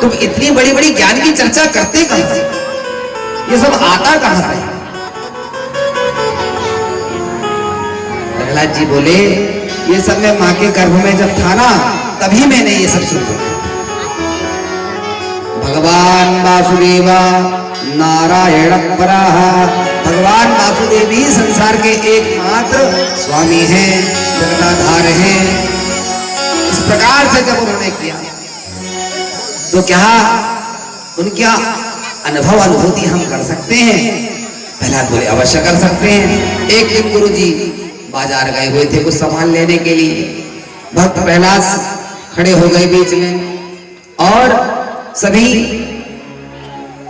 Speaker 1: तुम इतनी बड़ी बड़ी ज्ञान की चर्चा करते कहां से? ये सब आता कहां से? प्रहलाद जी बोले ये सब मैं मां के गर्भ में जब था ना, तभी मैंने ये सब सुना। भगवान वासुदेव नारायण पराः, भगवान वासुदेव ही संसार के एकमात्र स्वामी हैं, जगदाधार हैं। इस प्रकार से जब उन्होंने किया तो क्या उनका अनुभव अनुभूति हम कर सकते हैं? प्रहलाद बोले अवश्य कर सकते हैं। एक दिन गुरुजी बाजार गए हुए थे कुछ सामान लेने के लिए। भक्त प्रहलाद खड़े हो गए बीच में और सभी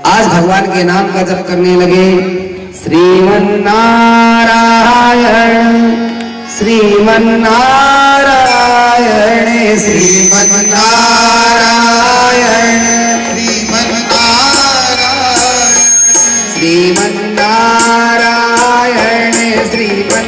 Speaker 1: आज भगवान के नाम का जप करने लगे। श्रीमन्नारायण श्रीमन्नारायण श्रीमन्नारायण श्रीमन्नारायण श्रीमन्नारायण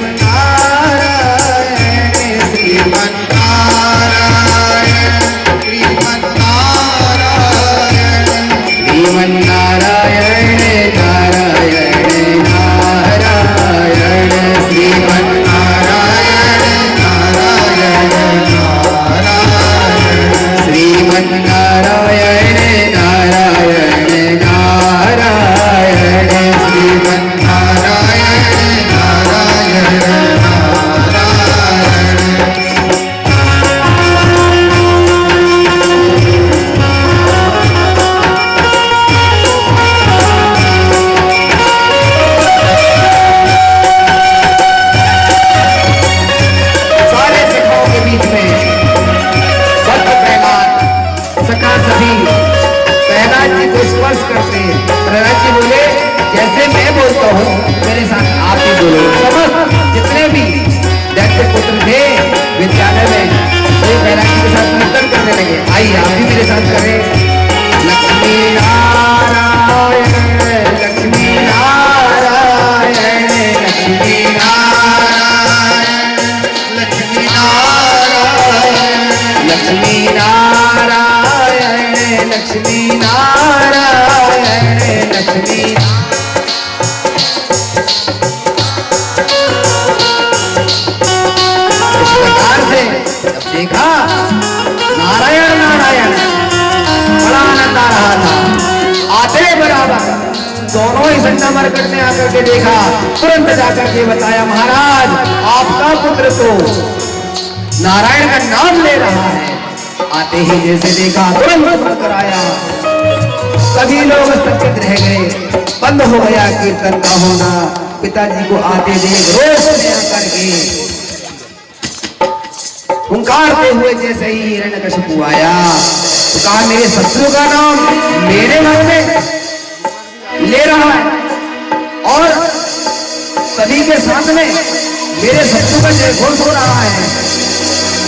Speaker 1: देखा नारायण नारायण बड़ा आनंद आ रहा था। आते बराबर दोनों ही संडा मरकट ने आकर के देखा, तुरंत जाकर के बताया महाराज आपका पुत्र तो नारायण का नाम ले रहा है। आते ही जैसे देखा तुरंत बढ़कर आया। सभी लोग स्तब्ध रह गए, बंद हो गया कीर्तन का होना। पिताजी को आते देख रोष में आकर के हुंकारते हुए जैसे ही हिरण्यकशिपु आया तो कहा मेरे शत्रु का नाम मेरे घर में ले रहा है और सभी के सामने मेरे शत्रु का जय घोष हो रहा है।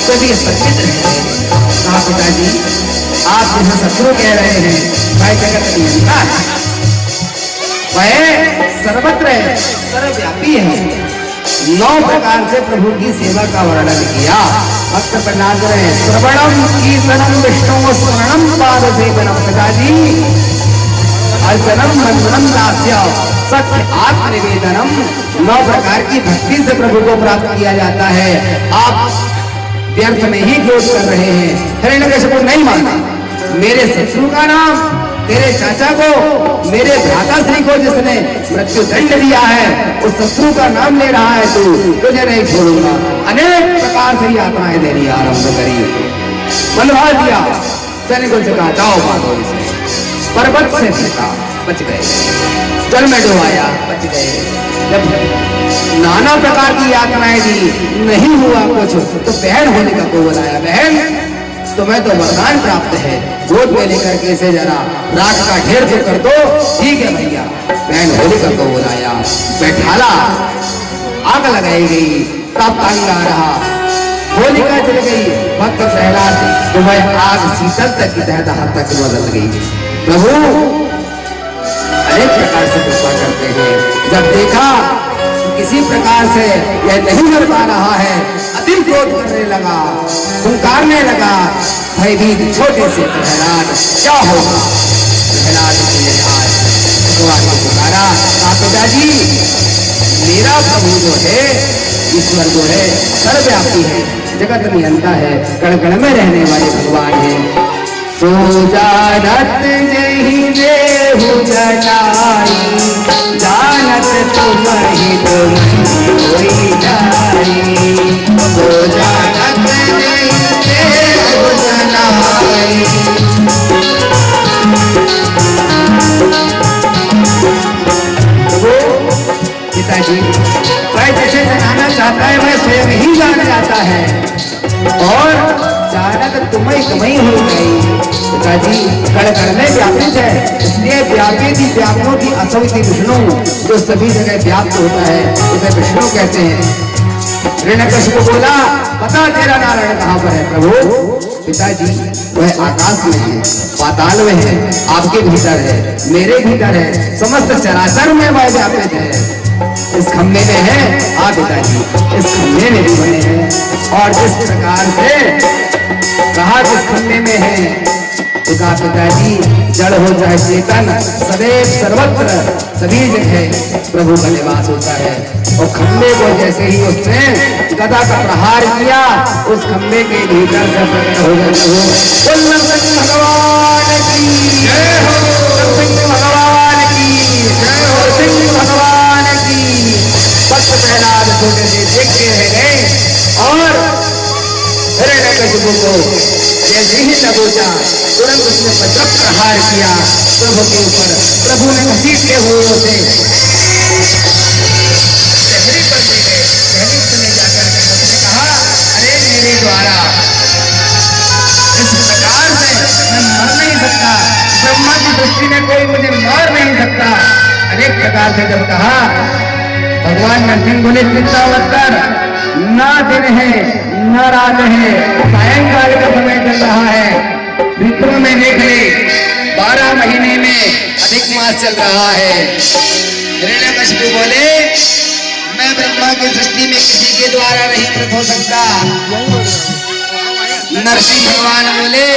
Speaker 1: सभी सचेत रहे। कहा पिताजी आप जिसे शत्रु कह रहे हैं वह जगत नियंता है, वह सर्वत्र है, सर्वव्यापी है। 9 प्रकार से प्रभु की सेवा का वर्णन किया। भक्त प्रहलाद रहे श्रवणम कीर्तनम विष्णु स्मरणम पाद सेवनम। पिताजी अर्चनम वंदनम दास्य सत्य आत्मनिवेदनम 9 प्रकार की भक्ति से प्रभु को प्राप्त किया जाता है। आप व्यर्थ में ही क्रोध कर रहे हैं। हिरण्यकशिपु नहीं माना। मेरे शत्रु का नाम तेरे चाचा को, मेरे भ्राता श्री को जिसने मृत्यु दंड दिया है उस शत्रु का नाम ले रहा है तू, तुझे नहीं छोड़ूंगा। अनेक प्रकार से यातनाएं देनी आरंभ करी। मनवा दिया। सैनिकों से कहा जाओ मारो इसे। पर्वत से फेंका, बच गए। जल में डुबाया, बच गए। जब नाना प्रकार की यातनाएं दी, नहीं हुआ कुछ तो बहन होलिका को बुलाया। बहन तुम्हें तो वरदान प्राप्त है, गोद में लेकर के इसे जरा राख का ढेर तो कर दो। ठीक है भैया। बहन होलिका को बुलाया, बैठाला, आग लगाई गई, तब तंग आ रहा, होलिका जल गई। भक्त प्रहलाद तो वह आग शीतल तक की तहत हाथ तक बदल गई। प्रभु अनेक प्रकार से गुस्सा करते हैं। जब देखा किसी प्रकार से यह नहीं कर पा रहा है, अति क्रोध करने लगा, हुंकारने लगा। भयभीत छोटे से प्रहलाद क्या होगा? प्रहलाद ने आज भगवान को पुकारा। कहा पिताजी मेरा प्रभु जो है, ईश्वर जो है, सर्वव्यापी है, जगत नियंता है, कण कण में रहने वाले भगवान है। सो जानत नहीं देहु जनाई, जानत तुम ही तुम कोई जाई। सो जानत नहीं देहु जनाई, स्वयं ही जान जाता है और चाणक तुम्हें कमई हो गई। पिताजी कण कण में व्यापित है, इसलिए व्यापी थी व्यापनों की असविति विष्णु जो सभी जगह व्याप्त होता है उसे विष्णु कहते हैं। हिरण्यकशिपु को बोला पता तेरा नारायण कहाँ पर है प्रभु? पिताजी वह आकाश में है, पाताल में है, आपके भीतर है, मेरे भीतर है, समस्त चराचर में वह व्यापित है। इस खम्भे में है आप पिताजी, इस खम्भे में भी बने हैं और जिस प्रकार से कहा जिस खम्भे में है कहा पिताजी जड़ हो चाहे चेतन सदैव सर्वत्र सभी जगह प्रभु का निवास होता है। और खम्भे को जैसे ही उसने गदा का प्रहार किया उस खम्भे के भीतर से प्रकट हो गए प्रभु। भगवान की जय हो, भगवान की जय हो, सिंह भगवान की। भक्त प्रहलाद छोटे से देखते रह गए और हिरण्यकशिपु को जैसे ही दबोचा तुरंत उसने वज्र प्रहार किया प्रभु के ऊपर। प्रभु ने घसीटते हुए उसे शहरी पर ले गए। शहरी पर ले जाकर के उसने कहा अरे मेरे द्वारा इस प्रकार से मैं मर नहीं सकता, ब्रह्मा की दृष्टि में कोई मुझे मार नहीं सकता। अनेक प्रकार से जब कहा भगवान नरसिंह बोले चिंता मत कर, ना दिन है न रात है, सायंकाल का समय चल रहा है, ऋतुओं में देख ले 12 महीने में अधिक मास चल रहा है। हिरण्यकशिपु बोले मैं ब्रह्मा की सृष्टि में किसी के द्वारा नहीं प्रकट हो सकता। नरसिंह भगवान बोले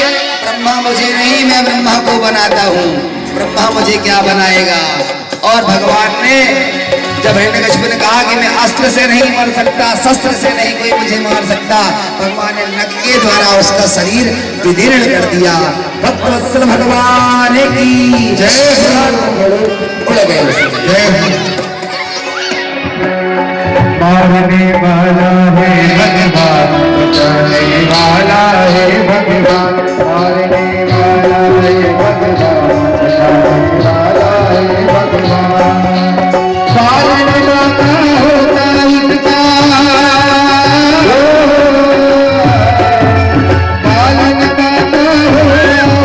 Speaker 1: ब्रह्मा मुझे नहीं, मैं ब्रह्मा को बनाता हूँ, ब्रह्मा मुझे क्या बनाएगा। और भगवान ने जब हिरण्यकशिपु ने कहा कि मैं अस्त्र से नहीं मर सकता, शस्त्र से नहीं कोई मुझे मार सकता, भगवान ने नख के द्वारा उसका शरीर विदीर्ण कर दिया। भक्तवत्सल भगवान की जय हो। उड़ गए
Speaker 2: मारने वाला है भगवान, बचाने वाला है भगवान, मारने वाला है भगवान, बचाने वाला है भगवान। पालन दाता होता इसका, पालन दाता होता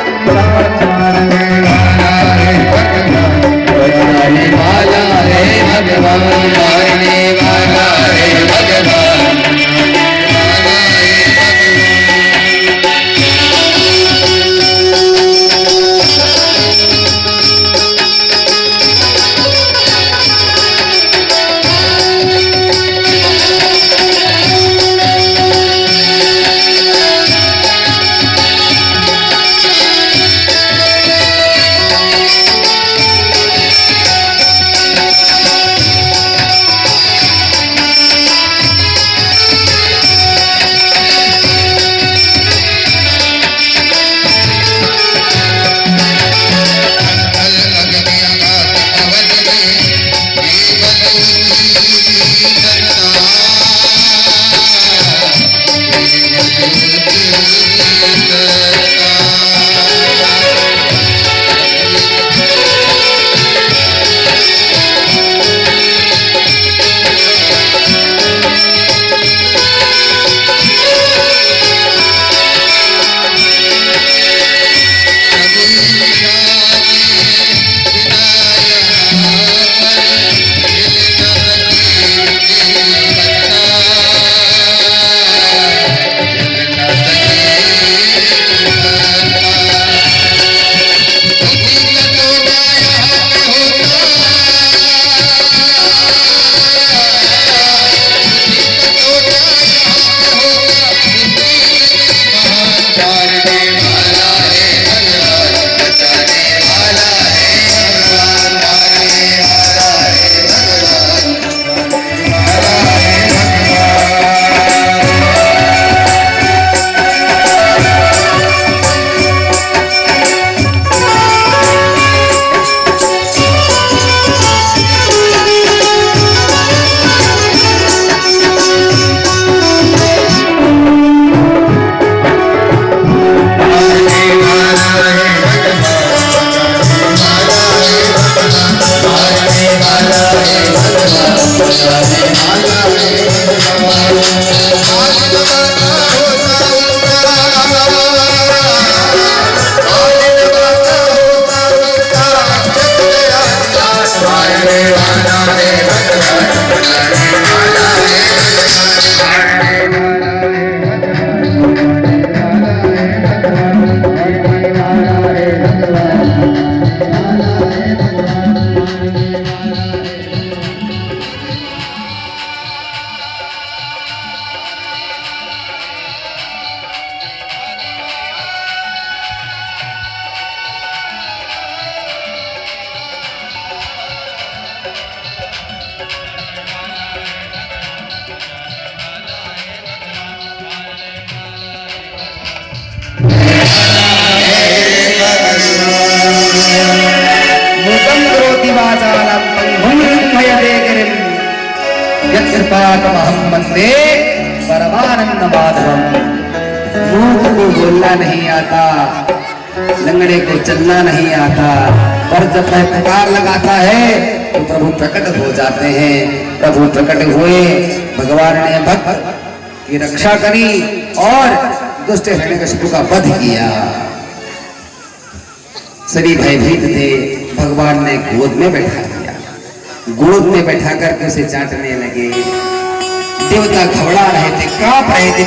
Speaker 2: इसका, मारने वाला है भगवान, बचाने वाला है भगवान। मुखं करोति वाचालं पंगुं लङ्घयते गिरिं यत्कृपातमहं वन्दे परमानंद माधवम्।
Speaker 1: मूर्ख को बोलना नहीं आता, लंगड़े को चलना नहीं आता, पर जब वह पुकार लगाता है तो प्रभु प्रकट हो जाते हैं। प्रभु प्रकट हुए, भगवान ने भक्त की रक्षा करी और दुष्ट हिरण्यकशिपु का वध किया। सभी भयभीत थे, भगवान ने गोद में बैठा दिया, गोद में बैठा करके उसे चाटने लगे। देवता घबरा रहे थे, कांप रहे थे,